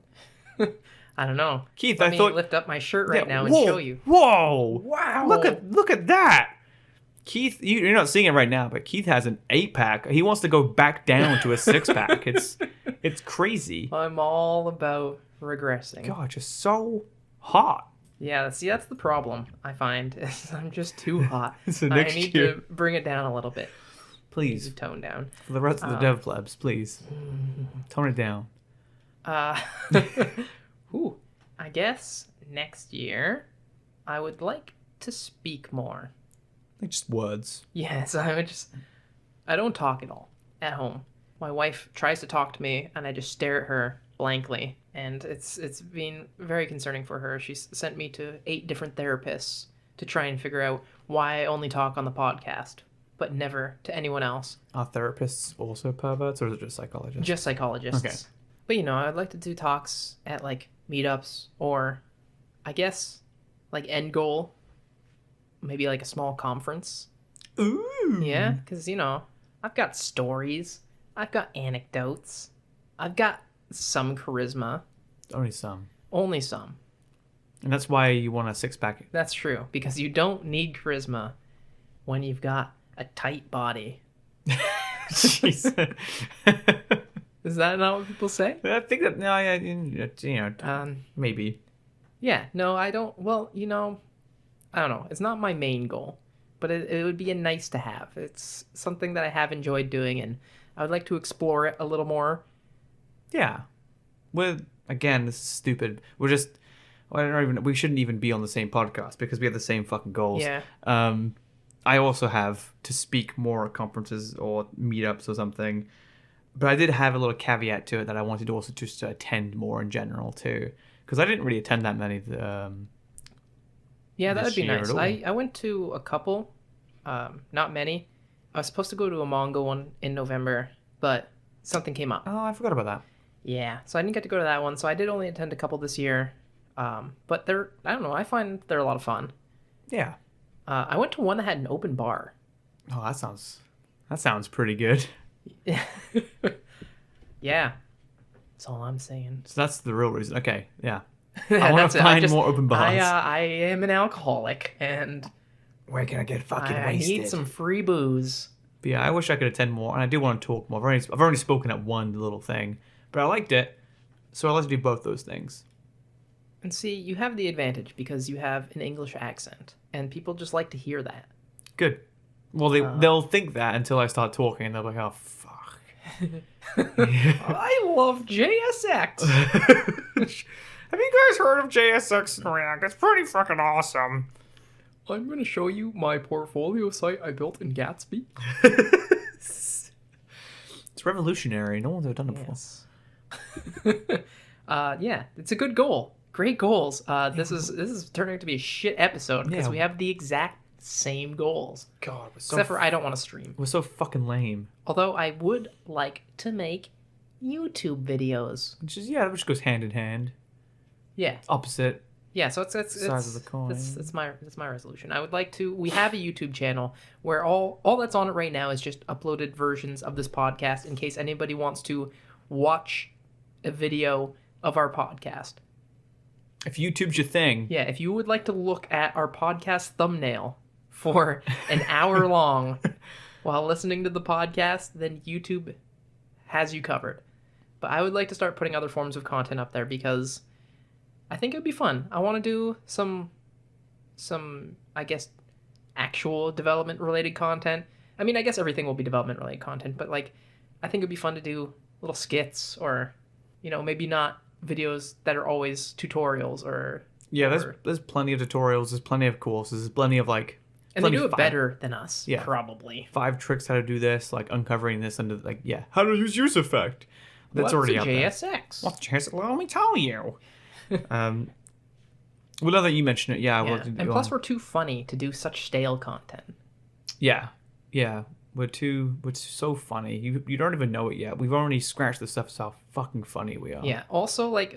I don't know. Keith, Let me lift up my shirt right now and show you. Whoa! Wow! Look at that! Keith, you're not seeing it right now, but Keith has an 8-pack. He wants to go back down to a 6-pack. It's crazy. I'm all about regressing. God, just so hot. Yeah, see, that's the problem, I find. I'm just too hot. So I need to bring it down a little bit. Please. Tone down. For the rest of the DevPlebs, please. Tone it down. Ooh, I guess next year I would like to speak more. Like just words. Yes, I don't talk at all at home. My wife tries to talk to me and I just stare at her blankly, and it's been very concerning for her. She's sent me to 8 different therapists to try and figure out why I only talk on the podcast, but never to anyone else. Are therapists also perverts, or is it just psychologists? Just psychologists. Okay. But I'd like to do talks at like meetups, or I guess like end goal, maybe like a small conference. Ooh. Yeah, because I've got stories, I've got anecdotes, I've got some charisma. Only some. Only some. And that's why you want a 6-pack. That's true, because you don't need charisma when you've got a tight body. Jeez. Is that not what people say? I think that, maybe. Yeah, no, I don't. Well, I don't know. It's not my main goal, but it would be a nice to have. It's something that I have enjoyed doing, and I would like to explore it a little more. Yeah. Again, this is stupid. We shouldn't even be on the same podcast because we have the same fucking goals. Yeah. I also have to speak more at conferences or meetups or something. But I did have a little caveat to it that I wanted also just to attend more in general too, because I didn't really attend that many. Yeah, that would be nice. I went to a couple, not many. I was supposed to go to a Mongo one in November, but something came up. Oh, I forgot about that. Yeah, so I didn't get to go to that one. So I did only attend a couple this year, but I don't know. I find they're a lot of fun. Yeah. I went to one that had an open bar. Oh, that sounds pretty good. Yeah, that's all I'm saying. So that's the real reason. Okay, yeah. I want to find more open bars. I am an alcoholic, and where can I get fucking wasted? I need some free booze. But yeah, I wish I could attend more, and I do want to talk more. I've already spoken at one little thing, but I liked it, so I'd like to do both those things. And see, you have the advantage because you have an English accent, and people just like to hear that. Good. Well, they'll think that until I start talking, and they'll be like, oh, fuck. I love JSX. Have you guys heard of JSX in React? It's pretty fucking awesome. I'm going to show you my portfolio site I built in Gatsby. It's revolutionary. No one's ever done it before. Yeah, it's a good goal. Great goals. This is turning out to be a shit episode because we have the exact same goals. God, except for I don't want to stream. We're so fucking lame. Although I would like to make YouTube videos. Which goes hand in hand. Yeah. Opposite. Yeah, so it's sides of the coin. That's my resolution. I would like to. We have a YouTube channel where all that's on it right now is just uploaded versions of this podcast in case anybody wants to watch a video of our podcast. If YouTube's your thing. Yeah, if you would like to look at our podcast thumbnail for an hour long while listening to the podcast, then YouTube has you covered. But I would like to start putting other forms of content up there because I think it would be fun. I want to do some I guess, actual development related content. I mean, I guess everything will be development related content, but like, I think it'd be fun to do little skits or, maybe not videos that are always tutorials or. Yeah, there's plenty of tutorials. There's plenty of courses. There's plenty of like. And they do it better than us. Yeah, probably 5 tricks how to do this, like uncovering this under how to use effect. That's already out there. What's JSX? Let me tell you. Well, now that you mention it, and plus we're too funny to do such stale content. Yeah, we're so funny. You don't even know it yet. We've already scratched the surface how fucking funny we are. Yeah. Also, like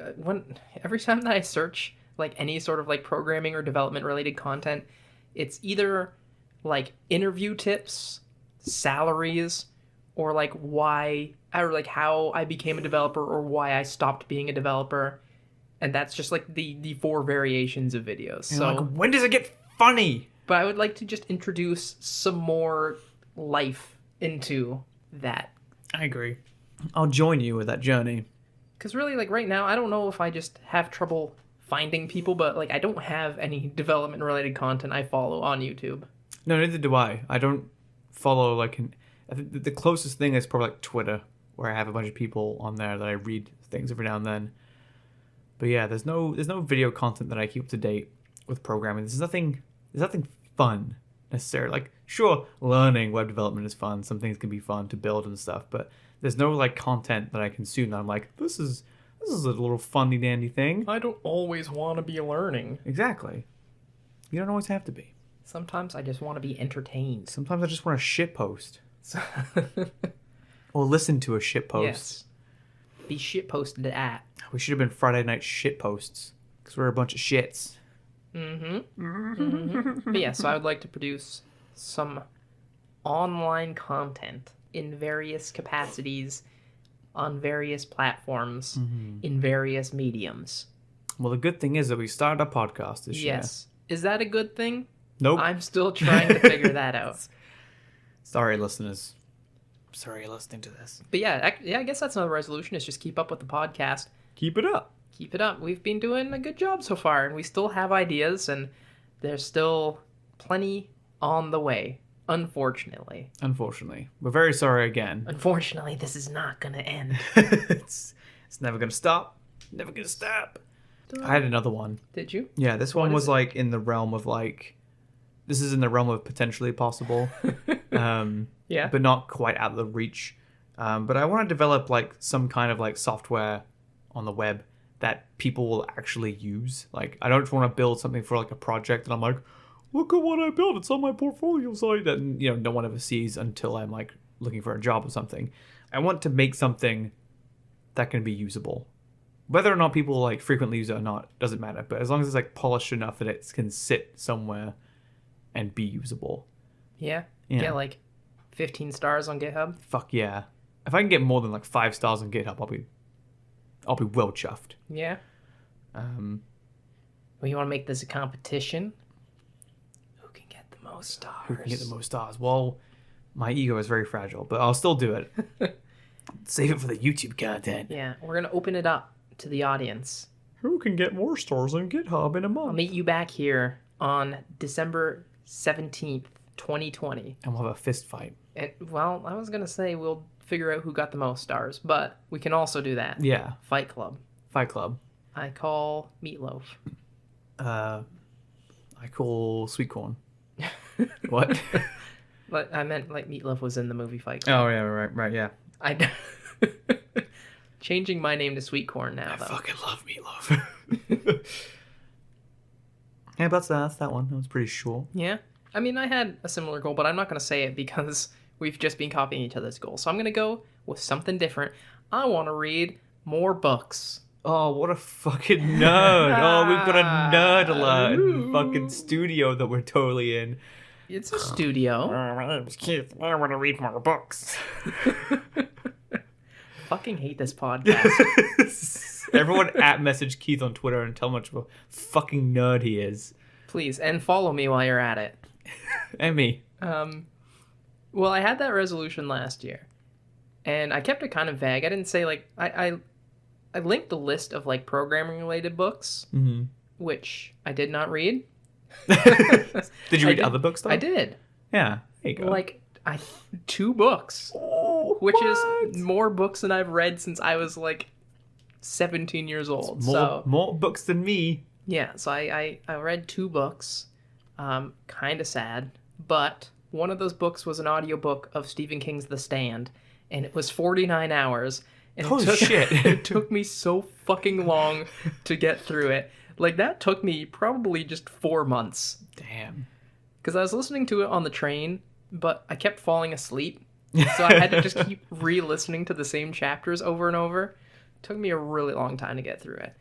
every time that I search like any sort of like programming or development related content, it's either like interview tips, salaries, or like why or like how I became a developer or why I stopped being a developer. And that's just like the 4 variations of videos. So like, when does it get funny? But I would like to just introduce some more life into that. I agree. I'll join you with that journey. Because really, like right now, I don't know if I just have trouble finding people, but like I don't have any development related content I follow on YouTube. No, neither do I. I don't follow I think the closest thing is probably like Twitter, where I have a bunch of people on there that I read things every now and then. But yeah, there's no video content that I keep up to date with programming. There's nothing fun necessarily. Like, sure, learning web development is fun. Some things can be fun to build and stuff, but there's no like content that I consume that I'm like, this is a little funny dandy thing. I don't always want to be learning. Exactly. You don't always have to be. Sometimes I just want to be entertained. Sometimes I just want to shitpost. Or listen to a shitpost. Yes. Be shitposted at. We should have been Friday night shitposts. Because we're a bunch of shits. But yeah, so I would like to produce some online content in various capacities on various platforms in various mediums. Well, the good thing is that we started a podcast this year. Yes. Is that a good thing? Nope. I'm still trying to figure that out. Sorry, listeners. Sorry you're listening to this. But yeah, I guess that's another resolution, is just keep up with the podcast. Keep it up. Keep it up. We've been doing a good job so far, and we still have ideas, and there's still plenty on the way. Unfortunately. We're very sorry again. Unfortunately, this is not going to end. It's never going to stop. Never going to stop. I had another one. Did you? Yeah, this one was like in the realm of like... This is in the realm of potentially possible. Yeah. But not quite out of the reach. But I want to develop like some kind of like software on the web that people will actually use. Like, I don't want to build something for like a project and I'm like, look at what I built. It's on my portfolio site that, no one ever sees until I'm like looking for a job or something. I want to make something that can be usable. Whether or not people like frequently use it or not doesn't matter. But as long as it's like polished enough that it can sit somewhere and be usable. Yeah. Get like 15 stars on GitHub. Fuck yeah. If I can get more than like 5 stars on GitHub, I'll be well chuffed. Yeah. Well, you want to make this a competition? Who can get the most stars? Well, my ego is very fragile, but I'll still do it. Save it for the YouTube content. Yeah, we're going to open it up to the audience. Who can get more stars on GitHub in a month? I'll meet you back here on December 17th, 2020. And we'll have a fist fight. Well, I was going to say we'll figure out who got the most stars, but we can also do that. Yeah. Fight Club. I call Meatloaf. I call Sweet Corn. What? But I meant like Meatloaf was in the movie Fight Club. Oh, yeah, right, yeah. Changing my name to Sweet Corn now, though. I fucking love Meatloaf. Yeah, that's that one. That was pretty short. Yeah. I mean, I had a similar goal, but I'm not going to say it because we've just been copying each other's goals. So I'm going to go with something different. I want to read more books. Oh, what a fucking nerd. Oh, we've got a nerd alert in the fucking studio that we're totally in. It's a studio. My name's Keith. I want to read more books. Fucking hate this podcast. Everyone @message Keith on Twitter and tell him how much of a fucking nerd he is. Please, and follow me while you're at it. And me. Well, I had that resolution last year, and I kept it kind of vague. I didn't say, like, I linked a list of, like, programming-related books, which I did not read. Did you read other books though? I did. Yeah, there you go. Like 2 books, which what? is more books than I've read since I was like 17 years old. More books than me. Yeah, so I read 2 books. Kind of sad, but one of those books was an audiobook of Stephen King's The Stand, and it was 49 hours. And Holy shit. It took me so fucking long to get through it. Like, that took me probably just 4 months. Damn. Because I was listening to it on the train, but I kept falling asleep. So I had to just keep re-listening to the same chapters over and over. It took me a really long time to get through it.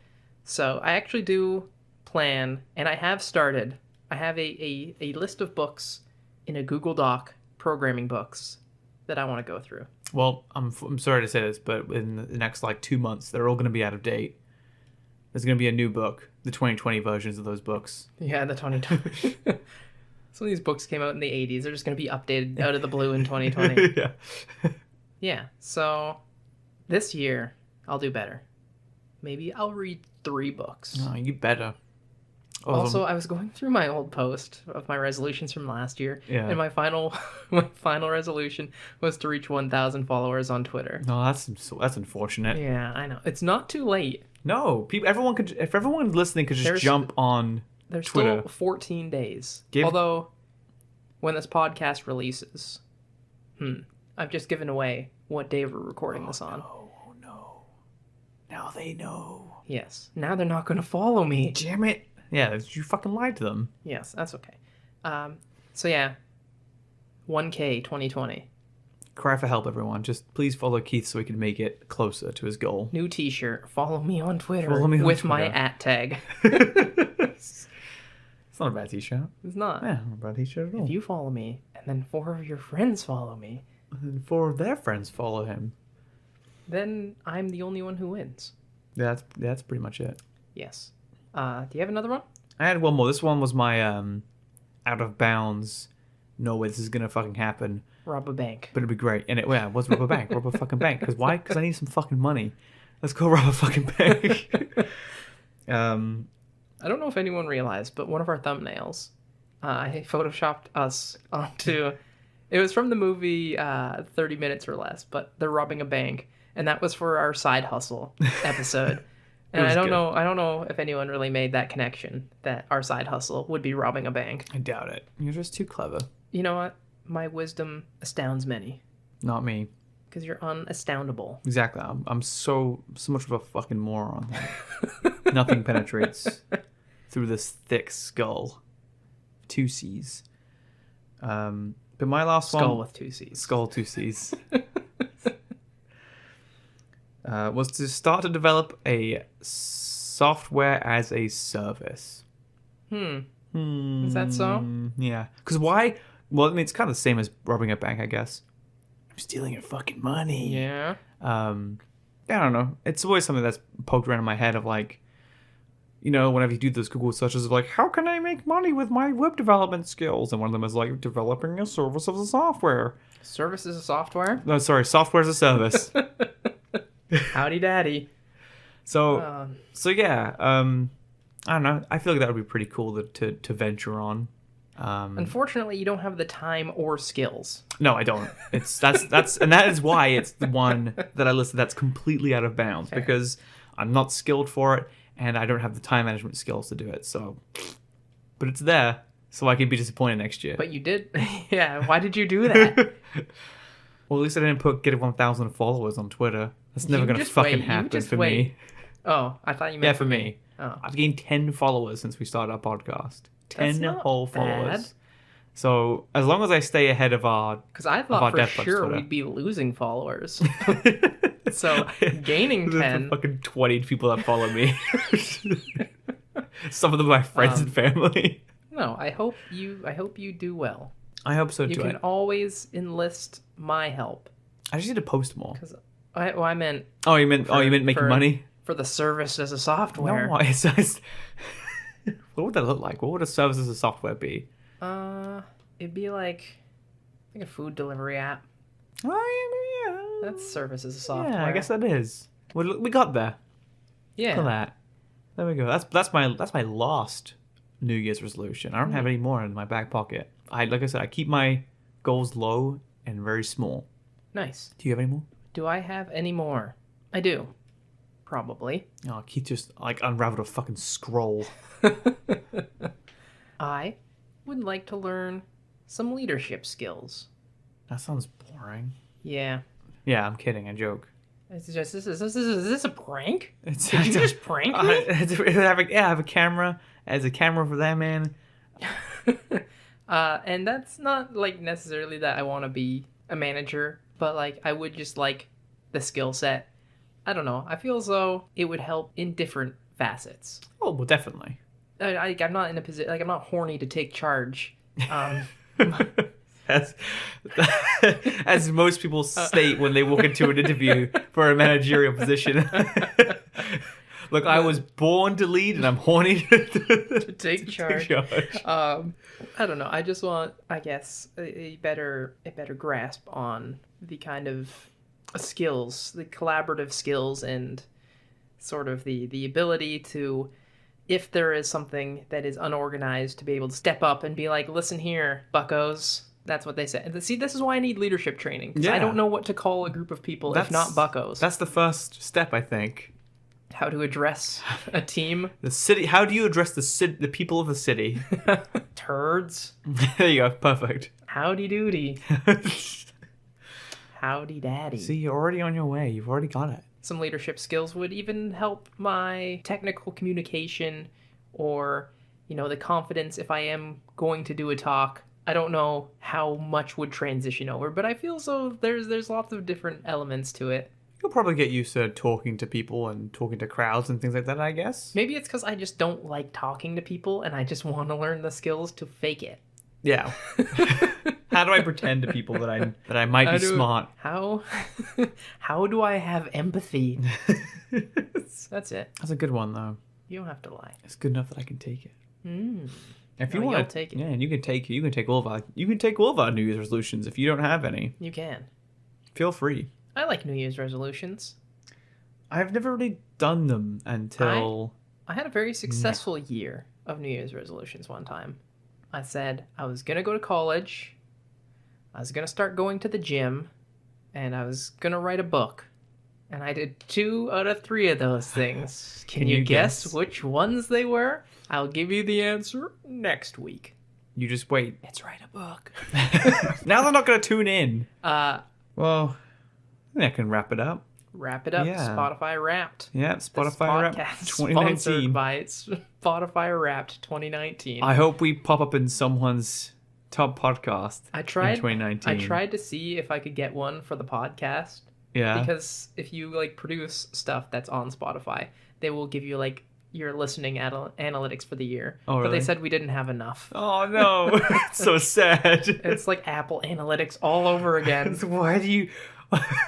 So I actually do plan, and I have started. I have a list of books in a Google Doc, programming books, that I want to go through. Well, I'm sorry to say this, but in the next 2 months, they're all going to be out of date. There's going to be a new book, the 2020 versions of those books. Yeah, the 2020. Some of these books came out in the 80s. They're just going to be updated out of the blue in 2020. Yeah. Yeah, so this year, I'll do better. Maybe I'll read 3 books. Oh, you better. Also, I was going through my old post of my resolutions from last year, and my final resolution was to reach 1,000 followers on Twitter. No, that's unfortunate. Yeah, I know. It's not too late. No, if everyone listening could just jump on There's Twitter. Still 14 days. Although, when this podcast releases, I've just given away what day we're recording this on. Oh no! Now they know. Yes. Now they're not going to follow me. Damn it! Yeah, you fucking lied to them. Yes, that's okay. So yeah, 1K 2020. Cry for help, everyone. Just please follow Keith so he can make it closer to his goal. New t-shirt. Follow me on Twitter with my @tag. It's not a bad t-shirt. It's not. Yeah, not a bad t-shirt at all. If you follow me, and then 4 of your friends follow me, and 4 of their friends follow him, then I'm the only one who wins. Yeah, that's pretty much it. Yes. Do you have another one? I had one more. This one was my out of bounds. No way this is gonna fucking happen. Rob a bank. But it'd be great. And it was rob a bank. Rob a fucking bank. Because why? Because I need some fucking money. Let's go rob a fucking bank. I don't know if anyone realized, but one of our thumbnails, I photoshopped us onto. It was from the movie 30 Minutes or Less, but they're robbing a bank, and that was for our side hustle episode. And I don't know if anyone really made that connection that our side hustle would be robbing a bank. I doubt it. You're just too clever. You know what? My wisdom astounds many. Not me. Because you're unastoundable. Exactly. I'm so much of a fucking moron. Nothing penetrates through this thick skull. 2 C's. But my last one... Skull with 2 C's. Skull 2 C's. Was to start to develop a software as a service. Is that so? Yeah. Because why? Well, I mean, it's kind of the same as robbing a bank, I guess. I'm stealing your fucking money. Yeah. I don't know. It's always something that's poked around in my head of whenever you do those Google searches of how can I make money with my web development skills? And one of them is developing a service as a software. Service as a software? No, sorry, software as a service. Howdy daddy. So yeah, I don't know. I feel like that would be pretty cool to venture on. Unfortunately, you don't have the time or skills. No, I don't. That's and that is why it's the one that I listed that's completely out of bounds. Fair. Because I'm not skilled for it and I don't have the time management skills to do it. So, but it's there, so I can be disappointed next year. But you did, yeah. Why did you do that? Well, at least I didn't get 1,000 followers on Twitter. That's never gonna fucking happen for me. Oh, I thought you meant for me. Oh. I've gained 10 followers since we started our podcast. 10 whole followers. Bad. So as long as I stay ahead of our, because I thought for DevPlebs sure Twitter. We'd be losing followers. So gaining 10. Fucking 20 people that follow me. Some of them are my friends and family. No, I hope you do well. I hope so too. You can always enlist my help. I just need to post more. Because I meant. Oh, you meant making money for the service as a software. No, what would that look like? What would a service as a software be? It'd be like a food delivery app. Oh, yeah. That's service as a software. Yeah, I guess that is. We got there. Yeah. Look at that. There we go. That's my last New Year's resolution. I don't have any more in my back pocket. Like I said, I keep my goals low and very small. Nice. Do you have any more? Do I have any more? I do. Probably. Oh, Keith just unraveled a fucking scroll. I would like to learn some leadership skills. That sounds boring. Yeah. Yeah, I'm kidding. I joke. Is this a prank? Did you just prank me? I have a camera. As a camera for that man. And that's not necessarily that I want to be a manager, but I would just like the skill set. I don't know. I feel as though it would help in different facets. Oh, well, definitely. I'm not in a position. I'm not horny to take charge. As most people state when they walk into an interview for a managerial position. Look, I was born to lead, and I'm horny to take charge. I don't know. I just want, I guess, a better grasp on the kind of skills, the collaborative skills, and sort of the ability to, if there is something that is unorganized, to be able to step up and be like, listen here, buckos. That's what they say. And see, this is why I need leadership training. Because I don't know what to call a group of people if not buckos. That's the first step, I think. How to address a team. The city. How do you address the people of the city? Turds. There you go. Perfect. Howdy doody. Howdy daddy. See, you're already on your way. You've already got it. Some leadership skills would even help my technical communication or, the confidence if I am going to do a talk. I don't know how much would transition over, but I feel so there's lots of different elements to it. You'll probably get used to talking to people and talking to crowds and things like that, I guess. Maybe it's because I just don't like talking to people and I just want to learn the skills to fake it. Yeah. How do I pretend to people that I might be smart? How do I have empathy? That's it. That's a good one, though. You don't have to lie. It's good enough that I can take it. If you want to take it. Yeah, and you can take all of our New Year's resolutions if you don't have any. You can. Feel free. I like New Year's resolutions. I've never really done them until I had a very successful year of New Year's resolutions one time. I said I was going to go to college, I was going to start going to the gym, and I was going to write a book. And I did 2 out of 3 of those things. Can you guess which ones they were? I'll give you the answer next week. You just wait. Let's write a book. Now they're not going to tune in. Well, I think I can wrap it up. Wrap it up. Yeah. Spotify Wrapped. Yeah, Spotify Wrapped 2019. Sponsored by Spotify Wrapped 2019. I hope we pop up in someone's top podcast in 2019. I tried to see if I could get one for the podcast. Yeah. Because if you produce stuff that's on Spotify, they will give you your listening analytics for the year. Oh, really? But they said we didn't have enough. Oh no, it's so sad. It's like Apple Analytics all over again. Why do you?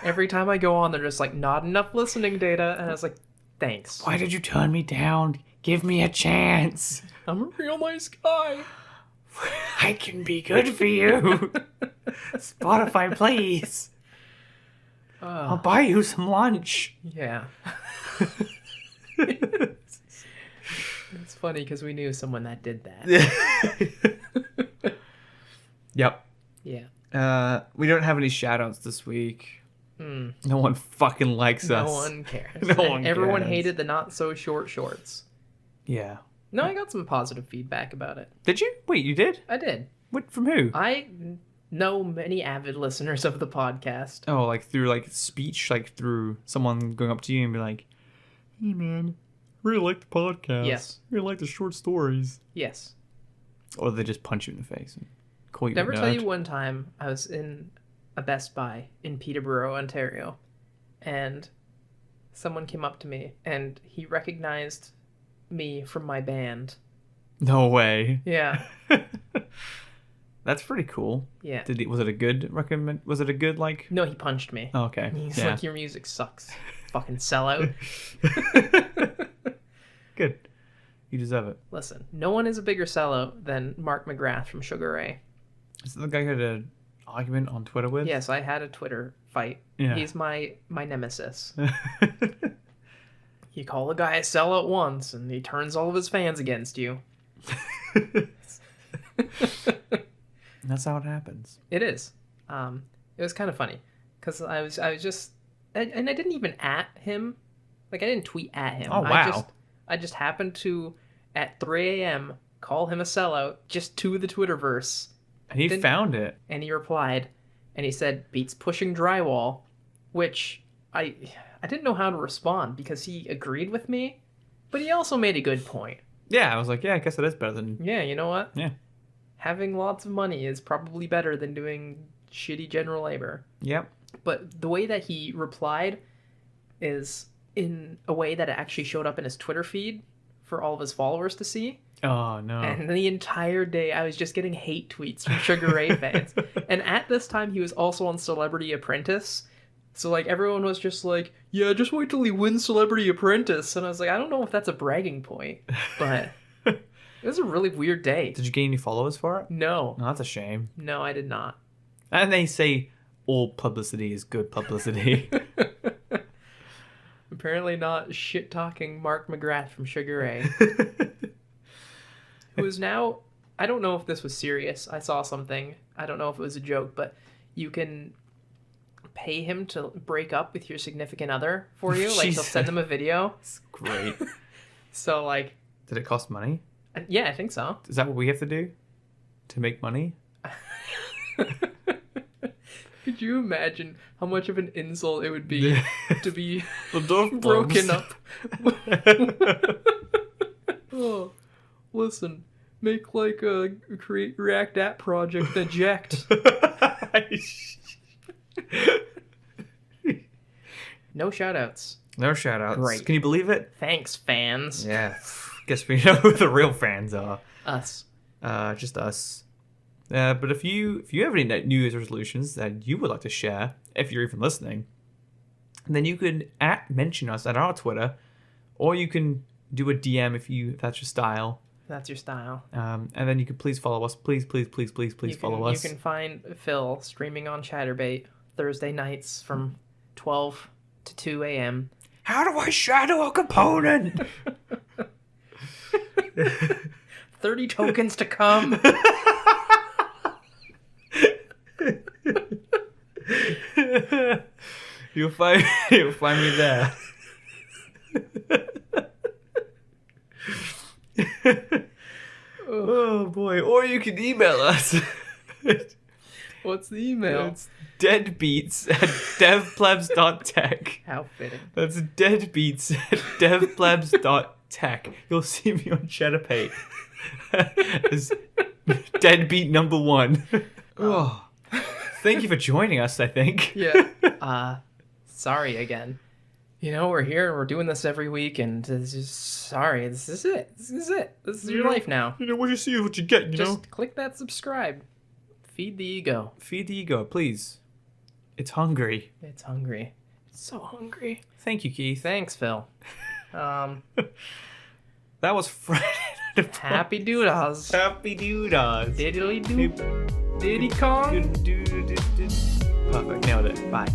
Every time I go on, they're just not enough listening data, and I was like, thanks. Why did you turn me down? Give me a chance. I'm a real nice guy. I can be good for you. Spotify, please. I'll buy you some lunch. Yeah. It's funny because we knew someone that did that. Yep. Yeah. We don't have any shout-outs this week. No one fucking likes us. No one cares. Everyone hated the not-so-short shorts. Yeah. No, I got some positive feedback about it. Did you? Wait, you did? I did. What, from who? I know many avid listeners of the podcast. Oh, through speech, through someone going up to you and be like, "Hey man, really like the podcast. Yes. Really like the short stories." Yes. Or they just punch you in the face and call you Never a nerd. Tell you one time I was in a Best Buy in Peterborough, Ontario, and someone came up to me and he recognized me from my band. No way. Yeah. That's pretty cool. Yeah. Was it a good recommend? Was it a good No, he punched me. Oh, okay. He's like, your music sucks. Fucking sellout. Good. You deserve it. Listen, no one is a bigger sellout than Mark McGrath from Sugar Ray. Is that the guy you had an argument on Twitter with? Yes, I had a Twitter fight. Yeah. He's my nemesis. You call a guy a sellout once, and he turns all of his fans against you. That's how it happens. It is. It was kind of funny because I was just, and I didn't even at him. Like, I didn't tweet at him. Oh, wow. I just happened to, at 3 a.m., call him a sellout just to the Twitterverse. And he found it. And he replied, and he said, beats pushing drywall, which I didn't know how to respond because he agreed with me, but he also made a good point. Yeah, I was like, yeah, I guess it is better than... Yeah, you know what? Yeah. Having lots of money is probably better than doing shitty general labor. Yep. But the way that he replied is in a way that it actually showed up in his Twitter feed for all of his followers to see. Oh, no. And the entire day, I was just getting hate tweets from Sugar Ray fans. And at this time, he was also on Celebrity Apprentice. So, like, everyone was just like, yeah, just wait till he wins Celebrity Apprentice. And I was like, I don't know if that's a bragging point, but it was a really weird day. Did you gain any followers for it? No. No, that's a shame. No, I did not. And they say all publicity is good publicity. Apparently not shit-talking Mark McGrath from Sugar Ray. Who is now... I don't know if this was serious. I saw something. I don't know if it was a joke, but you can pay him to break up with your significant other for you. Like, they'll send them a video. It's great. So, like... Did it cost money? Yeah, I think so. Is that what we have to do? To make money? Could you imagine how much of an insult it would be to be the broken up? Oh, listen, make like a create React app project, eject. No shoutouts. No shoutouts. Great. Can you believe it? Thanks, fans. Yeah. Guess we know who the real fans are. Us. Just us. But if you have any New Year's resolutions that you would like to share, if you're even listening, then you could mention us at our Twitter, or you can do a DM if that's your style. That's your style. And then you could please follow us. Please follow us. You can find Phil streaming on Chatterbait Thursday nights from 12 to 2 a.m. How do I shadow a component? 30 tokens to come. You'll find me there. Oh boy! Or you can email us. What's the email? It's deadbeats@devplebs.tech. How fitting. That's deadbeats@devplebs.tech. You'll see me on Chatterbait as deadbeat number 1. Oh. Thank you for joining us, I think. Yeah. Sorry again. You know, we're here and we're doing this every week, and it's just, sorry, this is it. This is your life now. You know, what you see is what you get, Just click that subscribe. Feed the ego. Feed the ego, please. It's hungry. It's hungry. It's so hungry. Thank you, Keith. Thanks, Phil. That was Friday Night. Happy doodahs. Happy doodahs. Diddly doo. Diddy Kong. Perfect. Nailed it. Bye.